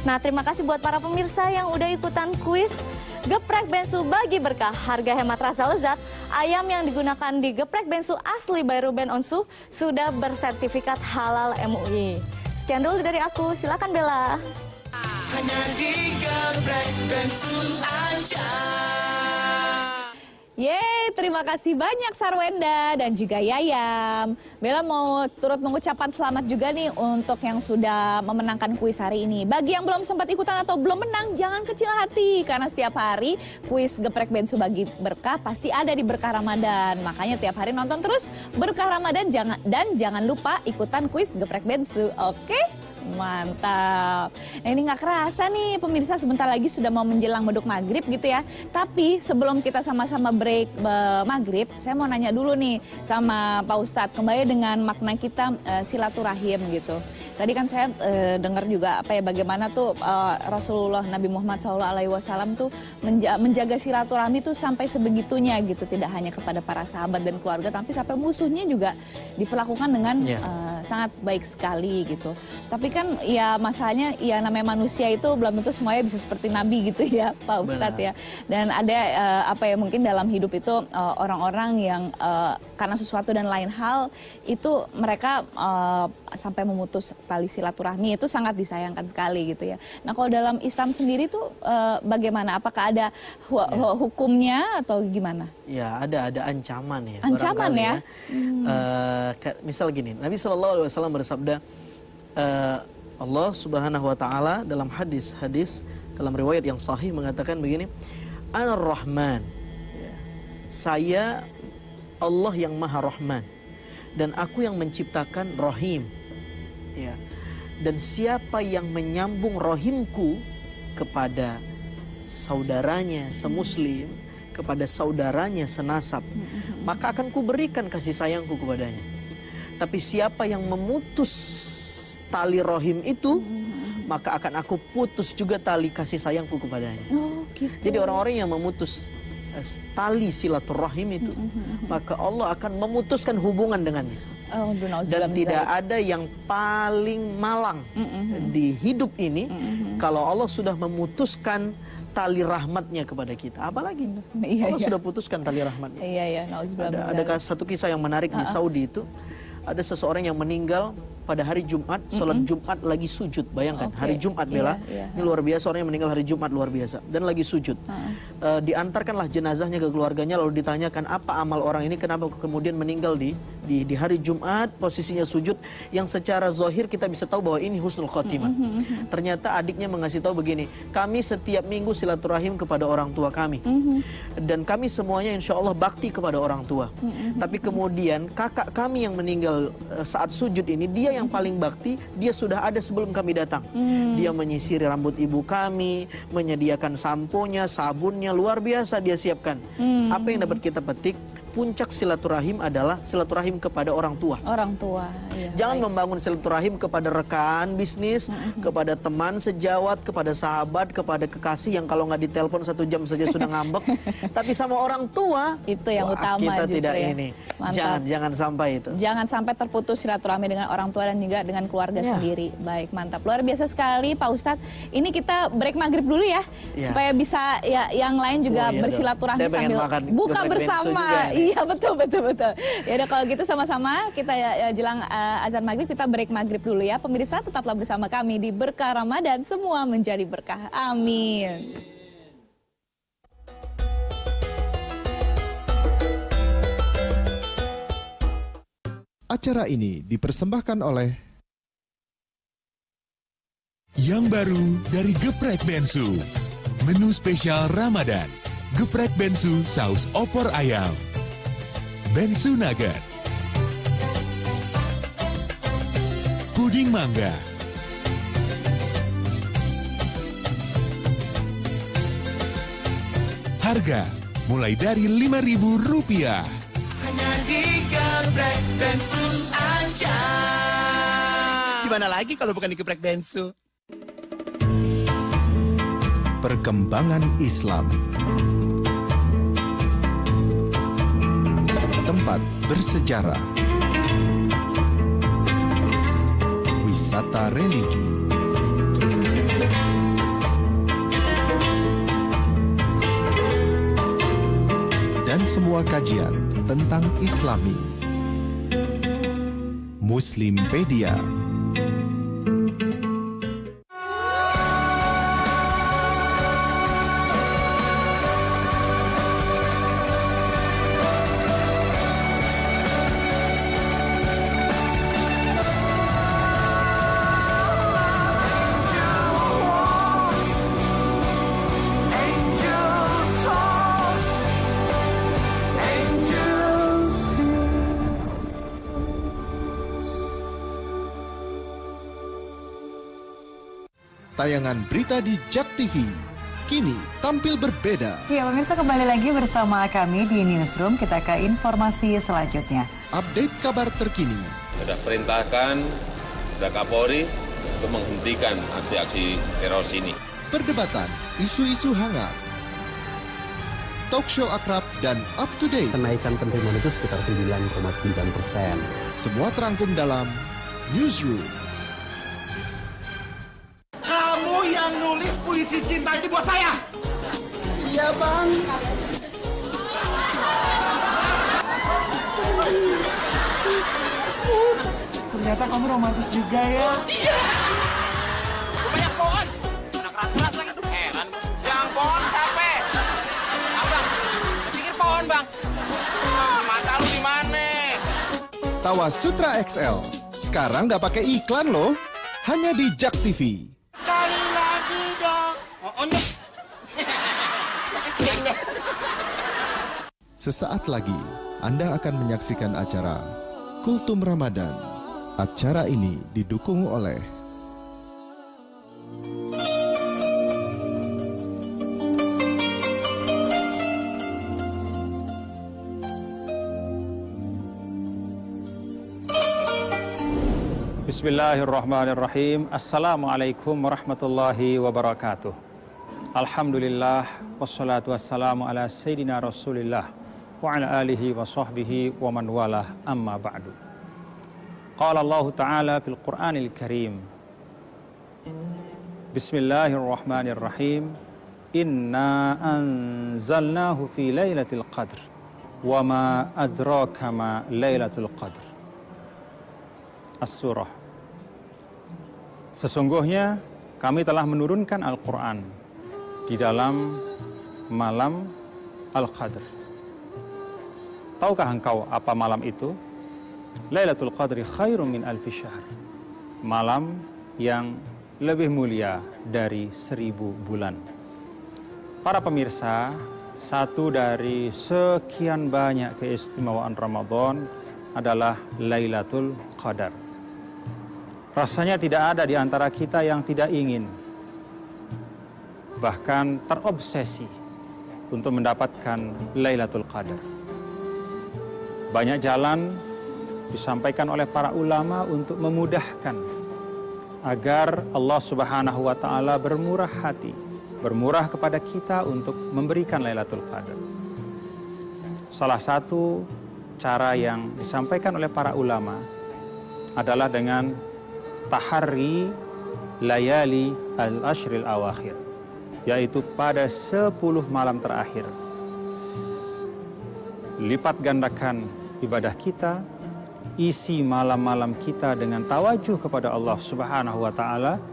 S17: Nah, terima kasih buat para pemirsa yang udah ikutan kuis geprek bensu bagi berkah. Harga hemat rasa lezat. Ayam yang digunakan di geprek bensu asli by Ruben Onsu sudah bersertifikat halal MUI. Sekian dulu dari aku, silakan Bella.
S8: Hanya di geprek bensu aja.
S2: Yeay, terima kasih banyak Sarwenda dan juga Yayam. Bella mau turut mengucapkan selamat juga nih untuk yang sudah memenangkan kuis hari ini. Bagi yang belum sempat ikutan atau belum menang, jangan kecil hati. Karena setiap hari kuis geprek bensu bagi berkah pasti ada di berkah Ramadan. Makanya tiap hari nonton terus berkah Ramadan dan jangan lupa ikutan kuis geprek bensu, oke? Mantap. Nah ini nggak kerasa nih pemirsa, sebentar lagi sudah mau menjelang beduk maghrib gitu ya. Tapi sebelum kita sama-sama break maghrib, saya mau nanya dulu nih sama Pak Ustadz kembali dengan makna kita silaturahim gitu. Tadi kan saya dengar juga apa ya bagaimana tuh Rasulullah Nabi Muhammad SAW tuh menjaga silaturahmi tuh sampai sebegitunya gitu. Tidak hanya kepada para sahabat dan keluarga, tapi sampai musuhnya juga diperlakukan dengan sangat baik sekali gitu. Tapi kan ya masalahnya ya namanya manusia itu belum tentu semuanya bisa seperti Nabi gitu ya Pak Ustadz ya. Dan ada apa ya mungkin dalam hidup itu orang-orang yang karena sesuatu dan lain hal itu mereka sampai memutus tali silaturahmi, itu sangat disayangkan sekali gitu ya. Nah kalau dalam Islam sendiri tuh bagaimana? Apakah ada hukumnya atau gimana?
S3: Ya ada ancaman ya.
S2: Ancaman ya?
S3: Misal gini, Nabi SAW bersabda, Allah Subhanahu wa taala dalam hadis dalam riwayat yang sahih mengatakan begini, Anar-Rahman. Ya. Saya Allah yang Maha Rahman dan aku yang menciptakan Rahim. Ya. Dan siapa yang menyambung rahimku kepada saudaranya semuslim, kepada saudaranya senasab, maka akan kuberikan kasih sayangku kepadanya. Tapi siapa yang memutus tali rahim itu, maka akan aku putus juga tali kasih sayangku kepadanya.
S2: Oh, gitu.
S3: Jadi orang-orang yang memutus tali silaturahim itu, maka Allah akan memutuskan hubungan dengannya.
S2: Oh,
S3: dan tidak ada yang paling malang di hidup ini kalau Allah sudah memutuskan tali rahmatnya kepada kita. Apalagi Allah sudah putuskan tali rahmatnya. Ada satu kisah yang menarik di Saudi itu. Ada seseorang yang meninggal pada hari Jumat, sholat Jumat lagi sujud. Bayangkan, hari Jumat, Bella. Ini luar biasa, orang yang meninggal hari Jumat luar biasa. Dan lagi sujud. Diantarkanlah jenazahnya ke keluarganya, lalu ditanyakan apa amal orang ini, kenapa kemudian meninggal di hari Jumat, posisinya sujud, yang secara zahir kita bisa tahu bahwa ini husnul khotimah. Ternyata adiknya mengasih tahu begini, kami setiap minggu silaturahim kepada orang tua kami. Dan kami semuanya insya Allah bakti kepada orang tua. Tapi kemudian kakak kami yang meninggal saat sujud ini, dia yang paling bakti, dia sudah ada sebelum kami datang. Dia menyisiri rambut ibu kami, menyediakan samponya, sabunnya, luar biasa dia siapkan. Apa yang dapat kita petik? Puncak silaturahim adalah silaturahim kepada orang tua.
S2: Orang tua. Iya,
S3: jangan membangun silaturahim kepada rekan bisnis, kepada teman sejawat, kepada sahabat, kepada kekasih yang kalau nggak ditelepon 1 jam saja sudah ngambek. Tapi sama orang tua
S2: itu yang utama
S3: kita
S2: justru
S3: tidak
S2: ya.
S3: ini.
S2: Mantap.
S3: Jangan sampai itu.
S2: Jangan sampai terputus silaturahmi dengan orang tua dan juga dengan keluarga sendiri. Baik, mantap. Luar biasa sekali Pak Ustadz. Ini kita break maghrib dulu ya, supaya bisa ya yang lain juga bersilaturahmi sambil buka bersama. Iya, betul. Ya udah, kalau gitu sama-sama kita jelang azan maghrib kita break maghrib dulu ya. Pemirsa, tetaplah bersama kami di Berkah Ramadan, semua menjadi berkah. Amin.
S1: Acara ini dipersembahkan oleh
S4: Yang baru dari Geprek Bensu. Menu spesial Ramadan. Geprek Bensu saus opor ayam. Bensu Nugget. Puding mangga. Harga mulai dari Rp5.000.
S8: Hanya di Geprek Bensu aja.
S6: Gimana lagi kalau bukan di Geprek Bensu?
S1: Perkembangan Islam. Tempat bersejarah. Wisata religi. Dan semua kajian tentang Islami. Muslimpedia. Tayangan berita di JAK TV kini tampil berbeda.
S13: Ya, pemirsa, kembali lagi bersama kami di Newsroom. Kita ke informasi selanjutnya.
S1: Update kabar terkini.
S14: Sudah perintahkan kepada Kapolri untuk menghentikan aksi-aksi teror ini.
S1: Perdebatan, isu-isu hangat, talk show akrab dan up to date.
S15: Kenaikan penerimaan itu sekitar 9,9%.
S1: Semua terangkum dalam Newsroom.
S6: Yang nulis puisi cinta ini buat saya.
S8: Iya, Bang.
S6: Ternyata kamu romantis juga ya.
S5: Iya. Banyak pohon. Anak keras-keras lagi. Heran. Yang pohon sampai. Abang, pikir pohon, Bang. Mata lu di mana?
S1: Tawa Sutra XL. Sekarang nggak pakai iklan loh. hanya di JAK TV.
S6: Kali lagi dong.
S1: Sesaat lagi Anda akan menyaksikan acara Kultum Ramadan. Acara ini didukung oleh
S18: Bismillahirrahmanirrahim. Assalamualaikum warahmatullahi wabarakatuh. Alhamdulillah wassalatu wassalamu ala sayyidina Rasulillah wa ala alihi wa sahbihi wa man walah, amma ba'du. Qala Allah Ta'ala fil Qur'anil Karim. Bismillahirrahmanirrahim. Inna anzalnahu fi lailatul qadr wa ma adraka ma lailatul qadr. As-surah. Sesungguhnya kami telah menurunkan Al-Quran di dalam malam Al-Qadr. Tahukah engkau apa malam itu? Lailatul Qadri khairum min alfi syahr. Malam yang lebih mulia dari 1000 bulan. Para pemirsa, satu dari sekian banyak keistimewaan Ramadan adalah Lailatul Qadar. Rasanya tidak ada di antara kita yang tidak ingin, bahkan terobsesi untuk mendapatkan Lailatul Qadar. Banyak jalan disampaikan oleh para ulama untuk memudahkan agar Allah Subhanahu wa Ta'ala bermurah hati, bermurah kepada kita untuk memberikan Lailatul Qadar. Salah satu cara yang disampaikan oleh para ulama adalah dengan tahari layali al-ashril awakhir, yaitu pada 10 malam terakhir. Lipat gandakan ibadah kita, isi malam-malam kita dengan tawajuh kepada Allah Subhanahu wa Ta'ala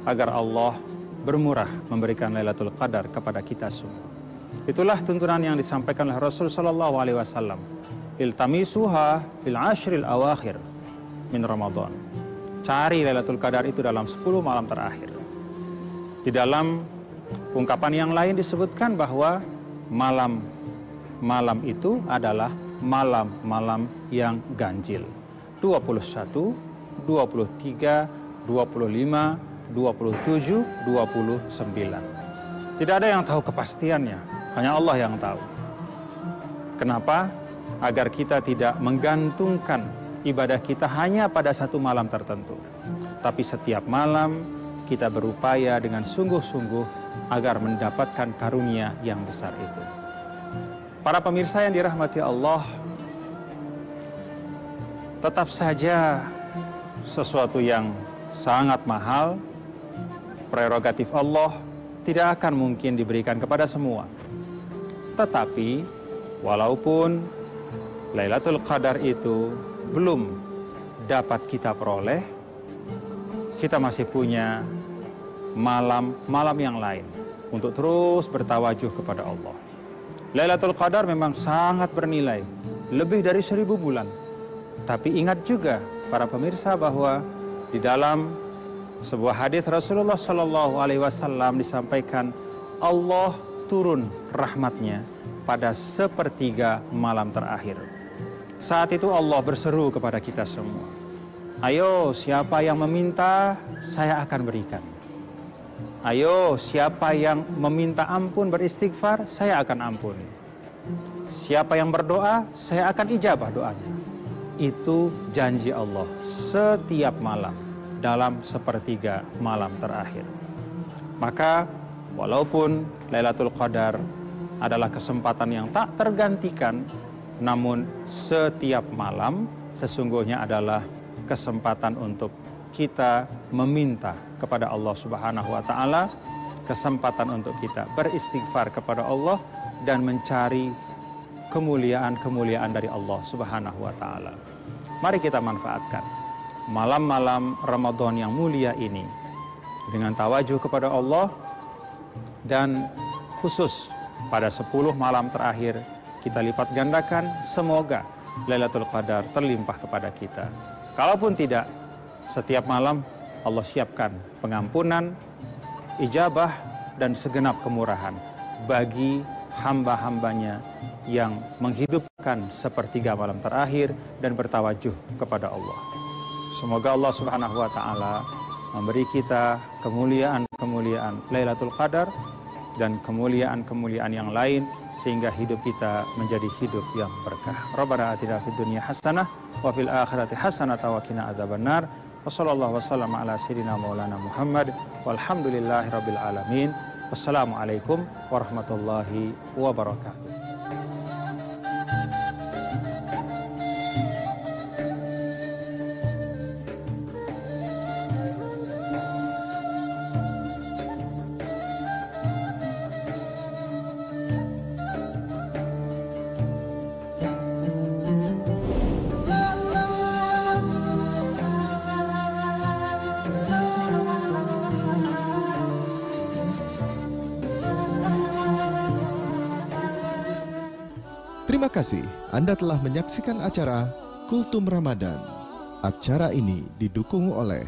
S18: agar Allah bermurah memberikan Lailatul Qadar kepada kita semua. Itulah tuntunan yang disampaikan oleh Rasul sallallahu alaihi wasallam. Iltamisuha fil ashril awakhir min Ramadan. Cari Lailatul Qadar itu dalam 10 malam terakhir. Di dalam ungkapan yang lain disebutkan bahwa malam itu adalah malam-malam yang ganjil. 21, 23, 25, 27, 29. Tidak ada yang tahu kepastiannya, hanya Allah yang tahu. Kenapa? Agar kita tidak menggantungkan ibadah kita hanya pada satu malam tertentu. Tapi setiap malam kita berupaya dengan sungguh-sungguh agar mendapatkan karunia yang besar itu. Para pemirsa yang dirahmati Allah, tetap saja sesuatu yang sangat mahal, prerogatif Allah tidak akan mungkin diberikan kepada semua. Tetapi walaupun Lailatul Qadar itu belum dapat kita peroleh, kita masih punya malam-malam yang lain untuk terus bertawajuh kepada Allah. Lailatul Qadar memang sangat bernilai, lebih dari 1000 bulan. Tapi ingat juga para pemirsa bahwa di dalam sebuah hadis Rasulullah Shallallahu Alaihi Wasallam disampaikan Allah turun rahmatnya pada 1/3 malam terakhir. Saat itu Allah berseru kepada kita semua, ayo siapa yang meminta, saya akan berikan. Ayo siapa yang meminta ampun beristighfar, saya akan ampuni. Siapa yang berdoa, saya akan ijabah doanya. Itu janji Allah setiap malam dalam 1/3 malam terakhir. Maka walaupun Lailatul Qadar adalah kesempatan yang tak tergantikan, namun setiap malam sesungguhnya adalah kesempatan untuk kita meminta kepada Allah Subhanahu wa Ta'ala, kesempatan untuk kita beristighfar kepada Allah dan mencari kemuliaan-kemuliaan dari Allah Subhanahu wa Ta'ala. Mari kita manfaatkan malam-malam Ramadan yang mulia ini dengan tawajuh kepada Allah, dan khusus pada 10 malam terakhir kita lipat gandakan, semoga Lailatul Qadar terlimpah kepada kita. Kalaupun tidak, setiap malam Allah siapkan pengampunan, ijabah, dan segenap kemurahan bagi hamba-hambanya yang menghidupkan sepertiga malam terakhir dan bertawajuh kepada Allah. Semoga Allah Subhanahu wa Ta'ala memberi kita kemuliaan-kemuliaan Lailatul Qadar dan kemuliaan-kemuliaan yang lain sehingga hidup kita menjadi hidup yang berkah. Rabbana atina fid dunya hasanah wa fil akhirati hasanah wa qina adzabannar. Wassallallahu wasallam ala sayyidina maulana Muhammad walhamdulillahi rabbil alamin. Wassalamualaikum warahmatullahi wabarakatuh.
S1: Terima kasih Anda telah menyaksikan acara Kultum Ramadan. Acara ini didukung oleh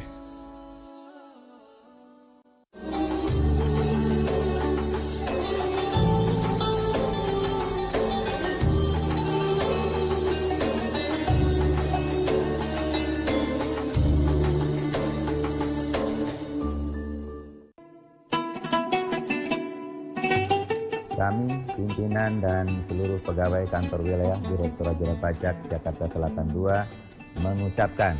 S19: Kami, pimpinan dan seluruh pegawai kantor wilayah Direktorat Jenderal Pajak Jakarta Selatan II mengucapkan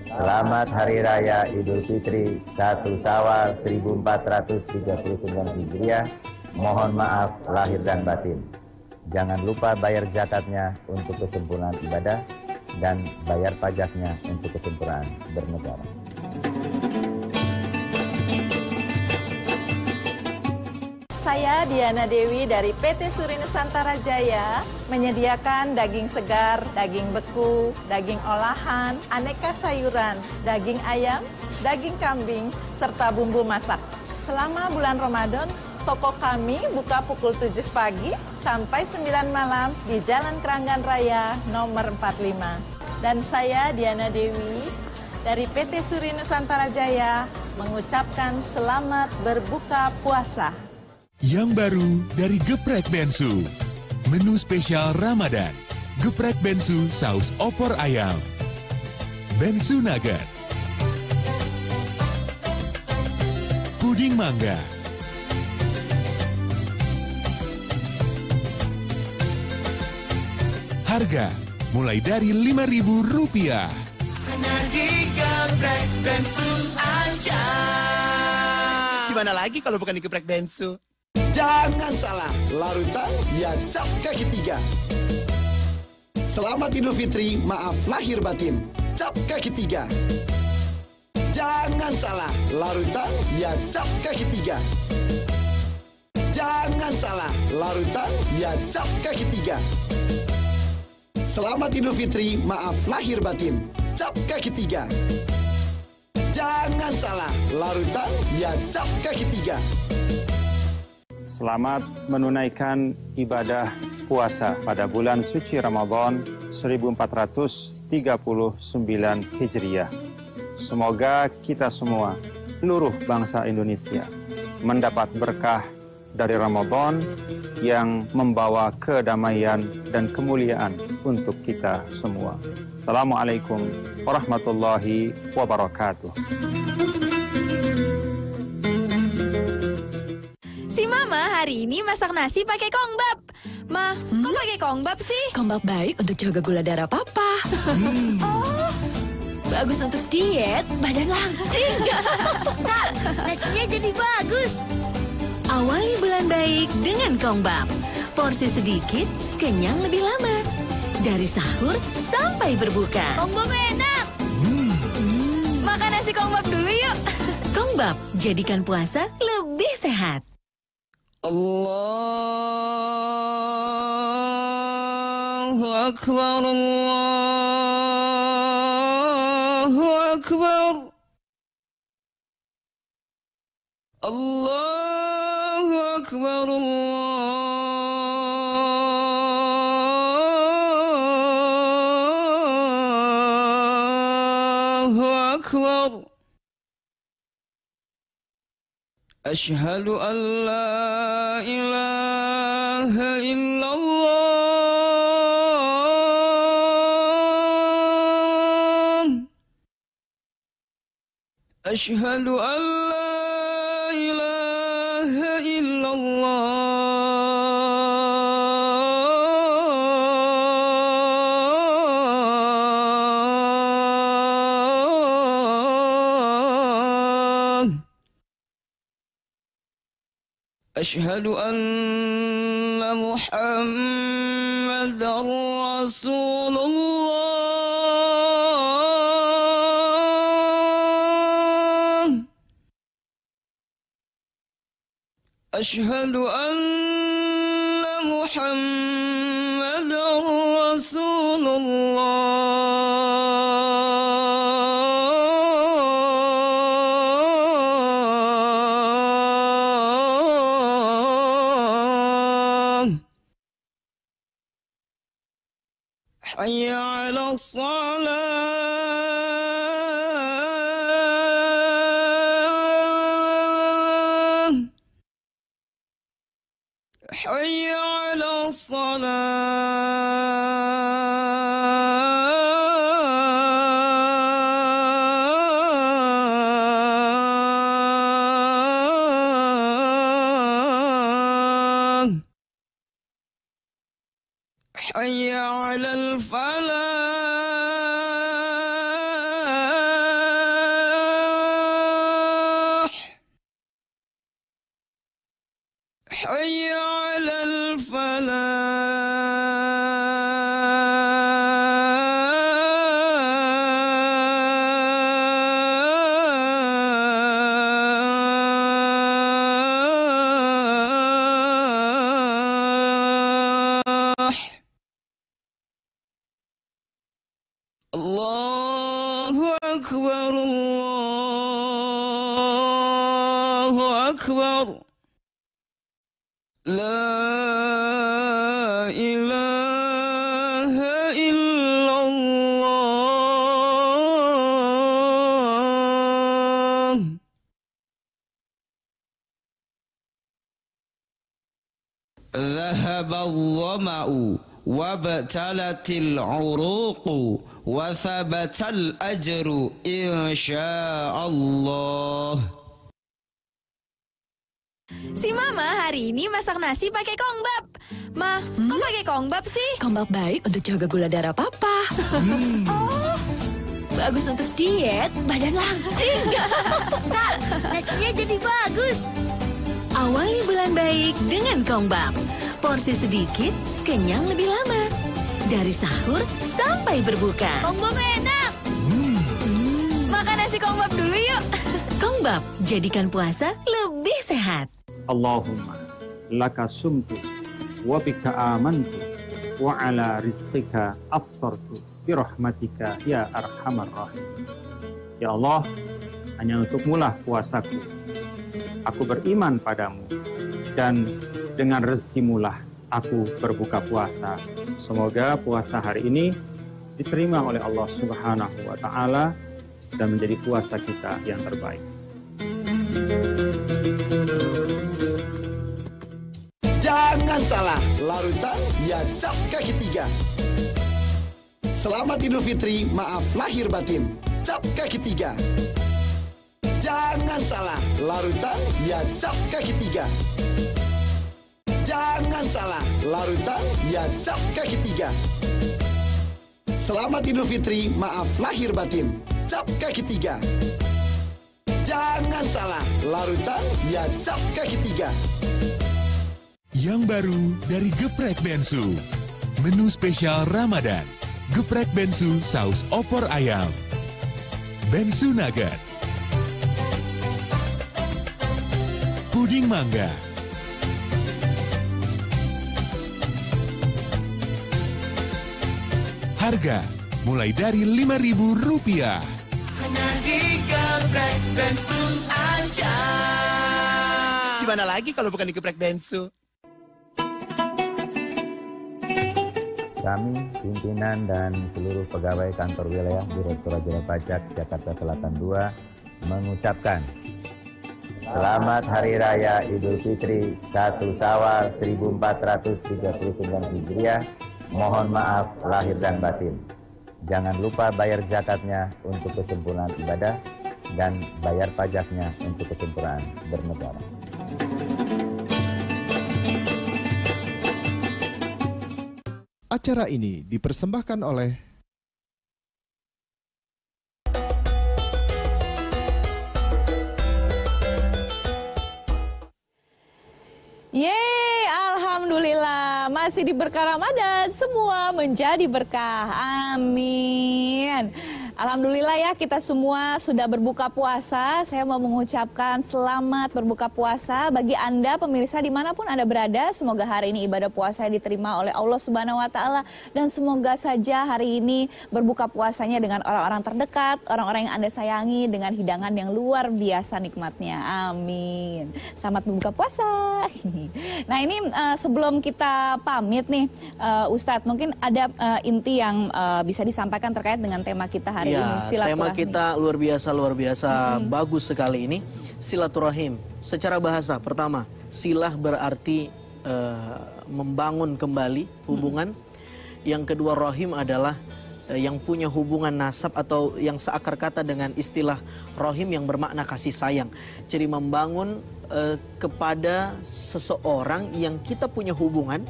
S19: Selamat Hari Raya Idul Fitri 1 Syawal 1439 Hijriah. Mohon maaf lahir dan batin. Jangan lupa bayar zakatnya untuk kesempurnaan ibadah dan bayar pajaknya untuk kesempurnaan bernegara.
S20: Saya Diana Dewi dari PT Suri Nusantara Jaya menyediakan daging segar, daging beku, daging olahan, aneka sayuran, daging ayam, daging kambing, serta bumbu masak. Selama bulan Ramadan, toko kami buka pukul 7 pagi sampai 9 malam di Jalan Keranggan Raya nomor 45. Dan saya Diana Dewi dari PT Suri Nusantara Jaya mengucapkan selamat berbuka puasa.
S4: Yang baru dari Geprek Bensu, menu spesial Ramadan, Geprek Bensu saus opor ayam, Bensu Nugget, puding mangga, harga mulai dari Rp5.000.
S8: Hanya di Geprek Bensu aja.
S6: Di mana lagi kalau bukan di Geprek Bensu? Jangan salah, larutan ya cap kaki 3. Selamat Idul Fitri, maaf lahir batin, cap kaki 3. Jangan salah, larutan ya cap kaki 3. Jangan salah, larutan ya cap kaki 3. Selamat Idul Fitri, maaf lahir batin, cap kaki 3. Jangan salah, larutan ya cap kaki 3.
S18: Selamat menunaikan ibadah puasa pada bulan suci Ramadan 1439 Hijriah. Semoga kita semua, seluruh bangsa Indonesia, mendapat berkah dari Ramadan yang membawa kedamaian dan kemuliaan untuk kita semua. Assalamualaikum warahmatullahi wabarakatuh.
S7: Si Mama hari ini masak nasi pakai kongbap. Ma, kok pakai kongbap sih? Kongbap baik untuk jaga gula darah Papa. Oh, bagus untuk diet, badan langsing.
S10: Kak, nasinya jadi bagus.
S7: Awali bulan baik dengan kongbap. Porsi sedikit, kenyang lebih lama. Dari sahur sampai berbuka.
S10: Kongbap enak.
S7: Makan nasi kongbap dulu yuk. Kongbap, jadikan puasa lebih sehat.
S8: Allahu Akbar, Allahu Akbar, Allahu Akbar, Allahu Akbar. Asyhadu an la ilaha illallah. Asyhadu an la ilaha illallah. Asyhadu anna Muhammadar Rasulullah. Asyhadu anna Muhammadar Rasulullah. Hayya 'ala shalah. Hayya 'ala salah. Hayya 'alal falah. Hayya 'alal falah. Allahu Akbar, Allahu Akbar. La ilaha illallah. Dhahaba al-dhama'u wabtalatil 'uruqu wa thabatal ajru insyaallah.
S7: Si Mama hari ini masak nasi pakai kongbap. Ma, kok pakai kongbap sih? Kongbap baik untuk jaga gula darah Papa. Oh, bagus untuk diet, badan langsing.
S10: Kak, nasinya jadi bagus.
S7: Awali bulan baik dengan kongbap. Porsi sedikit, kenyang lebih lama. Dari sahur sampai berbuka.
S10: Kongbap enak.
S7: Makan nasi kongbap dulu yuk. Kongbap, jadikan puasa lebih sehat.
S18: Allahumma laka sumtu wa bika amantu wa ala rizqika aftartu bi rahmatika ya arhamar rahim. Ya Allah, hanya untukmu-lah puasaku. Aku beriman padamu dan dengan rezekimu-lah aku berbuka puasa. Semoga puasa hari ini diterima oleh Allah Subhanahu wa taala dan menjadi puasa kita yang terbaik.
S6: Jangan salah, larutan ya cap kaki 3. Selamat Idul Fitri, maaf lahir batin. Cap kaki 3. Jangan salah, larutan ya cap kaki 3. Jangan salah, larutan ya cap kaki 3. Selamat Idul Fitri, maaf lahir batin. Cap kaki 3. Jangan salah, larutan ya cap kaki 3.
S4: Yang baru dari Geprek Bensu. Menu spesial Ramadan. Geprek Bensu saus opor ayam. Bensu nugget. Puding mangga. Harga mulai dari Rp5.000.
S8: Hanya di Geprek Bensu aja.
S6: Di mana lagi kalau bukan di Geprek Bensu?
S19: Kami, pimpinan dan seluruh pegawai kantor wilayah Direktorat Jenderal Pajak Jakarta Selatan 2 mengucapkan Selamat Hari Raya Idul Fitri 1 Syawal 1439 Hijriah. Mohon maaf lahir dan batin. Jangan lupa bayar zakatnya untuk kesempurnaan ibadah dan bayar pajaknya untuk kesempurnaan bernegara.
S1: Acara ini dipersembahkan oleh
S2: Yeay, alhamdulillah masih di berkah Ramadan, semua menjadi berkah. Amin. Alhamdulillah ya, kita semua sudah berbuka puasa. Saya mau mengucapkan selamat berbuka puasa bagi Anda pemirsa dimanapun Anda berada. Semoga hari ini ibadah puasa diterima oleh Allah Subhanahu Wa Taala, dan semoga saja hari ini berbuka puasanya dengan orang-orang terdekat, orang-orang yang Anda sayangi, dengan hidangan yang luar biasa nikmatnya. Amin. Selamat berbuka puasa. Nah ini sebelum kita pamit nih Ustadz, mungkin ada inti yang bisa disampaikan terkait dengan tema kita hari ini, silaturahmi.
S3: Tema kita luar biasa bagus sekali ini, silaturahim. Secara bahasa, pertama, silah berarti membangun kembali hubungan. Yang kedua, rahim adalah yang punya hubungan nasab atau yang seakar kata dengan istilah rahim yang bermakna kasih sayang. Jadi membangun kepada seseorang yang kita punya hubungan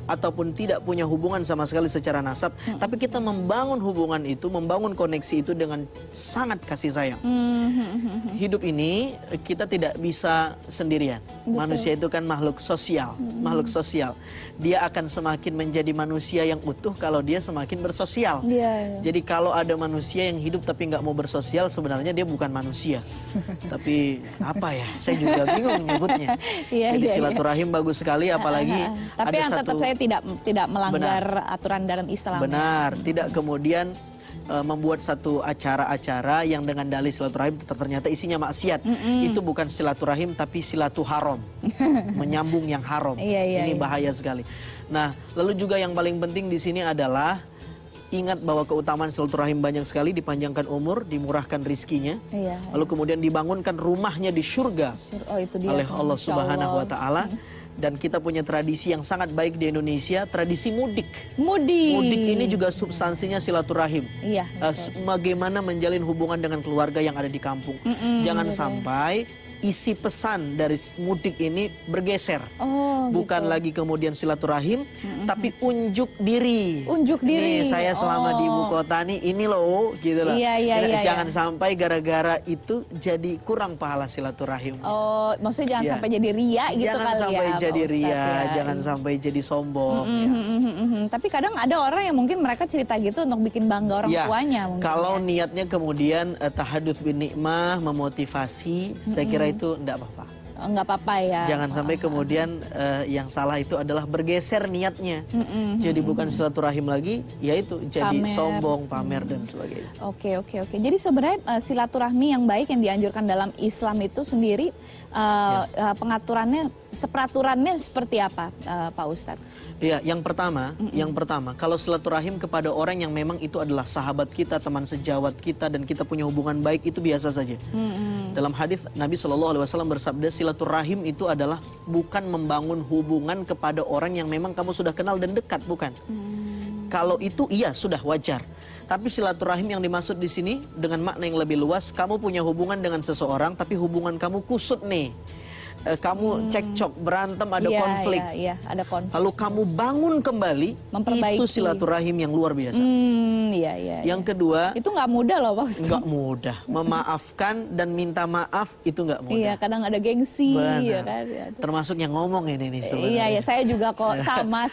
S3: ataupun tidak punya hubungan sama sekali secara nasab, tapi kita membangun hubungan itu, membangun koneksi itu dengan sangat kasih sayang. Hidup ini kita tidak bisa sendirian.
S2: Betul.
S3: Manusia itu kan makhluk sosial, makhluk sosial. Dia akan semakin menjadi manusia yang utuh kalau dia semakin bersosial. Jadi kalau ada manusia yang hidup tapi nggak mau bersosial, sebenarnya dia bukan manusia. Tapi apa ya? Saya juga bingung menyebutnya. Jadi silaturahim bagus sekali, apalagi
S2: tapi
S3: ada
S2: yang
S3: satu.
S2: tetap saya tidak melanggar aturan dalam Islam.
S3: Benar, tidak kemudian membuat satu acara-acara yang dengan dalih silaturahim ternyata isinya maksiat. Itu bukan silaturahim tapi silatuharam. Menyambung yang haram. Ini bahaya sekali. Nah, lalu juga yang paling penting di sini adalah ingat bahwa keutamaan silaturahim banyak sekali, dipanjangkan umur, dimurahkan rizkinya. Lalu kemudian dibangunkan rumahnya di surga oleh Allah Subhanahu wa Ta'ala. Dan kita punya tradisi yang sangat baik di Indonesia, tradisi mudik. Mudik ini juga substansinya silaturahim. Bagaimana menjalin hubungan dengan keluarga yang ada di kampung. Jangan sampai isi pesan dari mudik ini bergeser. Bukan lagi kemudian silaturahim, tapi unjuk diri.
S2: Unjuk diri.
S3: Nih, saya selama di ibu kota nih, ini loh, gitu loh. Jangan sampai gara-gara itu jadi kurang pahala silaturahim.
S2: Maksudnya jangan sampai jadi ria gitu
S3: jangan
S2: kali ya.
S3: Jangan sampai jadi ria,
S2: ya.
S3: jangan sampai jadi sombong.
S2: Tapi kadang ada orang yang mungkin mereka cerita gitu untuk bikin bangga orang tuanya.
S3: Kalau niatnya kemudian tahaduts bin nikmah, memotivasi, saya kira itu enggak apa-apa.
S2: Enggak apa-apa ya.
S3: Jangan sampai kemudian yang salah itu adalah bergeser niatnya. Jadi bukan silaturahim lagi, yaitu jadi sombong, pamer dan sebagainya.
S2: Oke. Jadi sebenarnya silaturahmi yang baik yang dianjurkan dalam Islam itu sendiri pengaturannya, seperaturannya seperti apa, Pak Ustadz?
S3: Iya, yang pertama, kalau silaturahim kepada orang yang memang itu adalah sahabat kita, teman sejawat kita, dan kita punya hubungan baik, itu biasa saja. Dalam hadis Nabi SAW bersabda, silaturahim itu adalah bukan membangun hubungan kepada orang yang memang kamu sudah kenal dan dekat, bukan. Kalau itu iya sudah wajar. Tapi silaturahim yang dimaksud di sini dengan makna yang lebih luas, kamu punya hubungan dengan seseorang, tapi hubungan kamu kusut nih. Kamu cekcok, berantem, ada konflik.
S2: Ada konflik.
S3: Lalu kamu bangun kembali, itu silaturahim yang luar biasa. Yang kedua,
S2: itu nggak mudah loh Pak Ustadz.
S3: Nggak mudah. Memaafkan dan minta maaf itu nggak mudah.
S2: Iya, kadang ada gengsi. Ya kan?
S3: Termasuk yang ngomong ini sebenarnya.
S2: Iya, saya juga kok sama.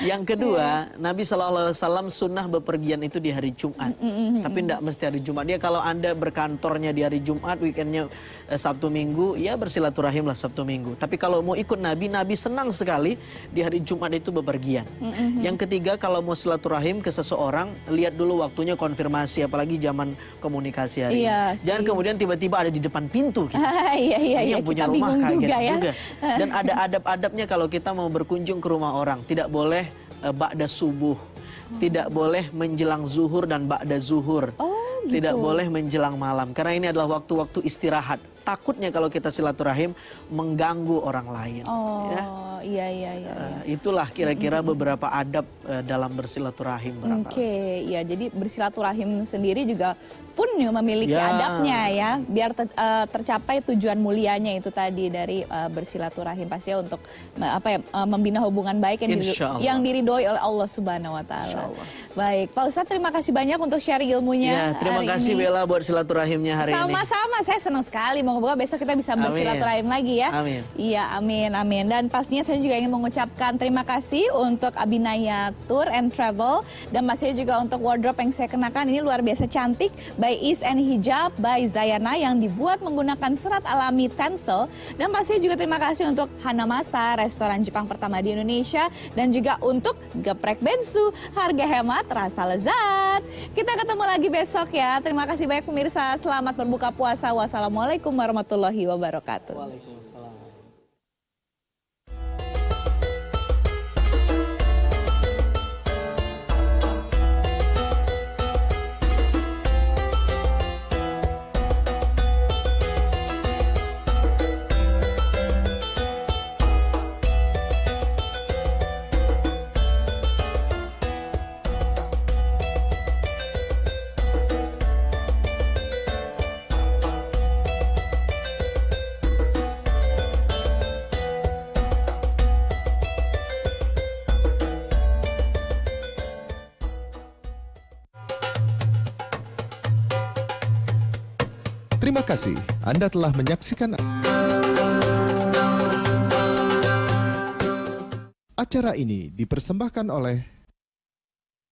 S3: Yang kedua, Nabi SAW sunnah bepergian itu di hari Jumat. Tapi tidak mesti hari Jumat. Dia kalau Anda berkantornya di hari Jumat, weekendnya Sabtu Minggu, ya bersilaturahim lah Sabtu Minggu. Tapi kalau mau ikut Nabi senang sekali di hari Jumat itu bepergian. Yang ketiga, kalau mau silaturahim ke seseorang, lihat dulu waktunya, konfirmasi, apalagi zaman komunikasi hari ini. Jangan kemudian tiba-tiba ada di depan pintu. Gitu. Ini yang punya rumah kaget juga. Dan ada adab-adabnya kalau kita mau berkunjung ke rumah orang. Tidak boleh ba'da subuh, tidak boleh menjelang zuhur dan ba'da zuhur.
S2: gitu.
S3: Tidak boleh menjelang malam karena ini adalah waktu-waktu istirahat. Takutnya kalau kita silaturahim mengganggu orang lain.
S2: Oh,
S3: ya.
S2: iya.
S3: Itulah kira-kira beberapa adab dalam bersilaturahim.
S2: Oke, ya jadi bersilaturahim sendiri juga pun memiliki adabnya ya, biar tercapai tujuan mulianya itu tadi dari bersilaturahim pasti untuk membina hubungan baik yang diridhoi oleh Allah Subhanahu Wa Taala. Baik, Pak Ustadz terima kasih banyak untuk share ilmunya.
S3: Terima kasih Bella buat silaturahimnya hari ini.
S2: Sama-sama, saya senang sekali. Moga-moga besok kita bisa bersilaturahim lagi ya.
S3: Amin.
S2: Iya, amin. Dan pastinya saya juga ingin mengucapkan terima kasih untuk Abinaya Tour and Travel dan pastinya juga untuk wardrobe yang saya kenakan ini luar biasa cantik by East and Hijab by Zayana yang dibuat menggunakan serat alami tencel. Dan pastinya juga terima kasih untuk Hanamasa, restoran Jepang pertama di Indonesia, dan juga untuk Geprek Bensu, harga hemat, rasa lezat. Kita ketemu lagi besok ya. Terima kasih banyak pemirsa. Selamat berbuka puasa. Wassalamualaikum warahmatullahi wabarakatuh.
S3: Waalaikumsalam.
S1: Terima kasih Anda telah menyaksikan acara ini dipersembahkan oleh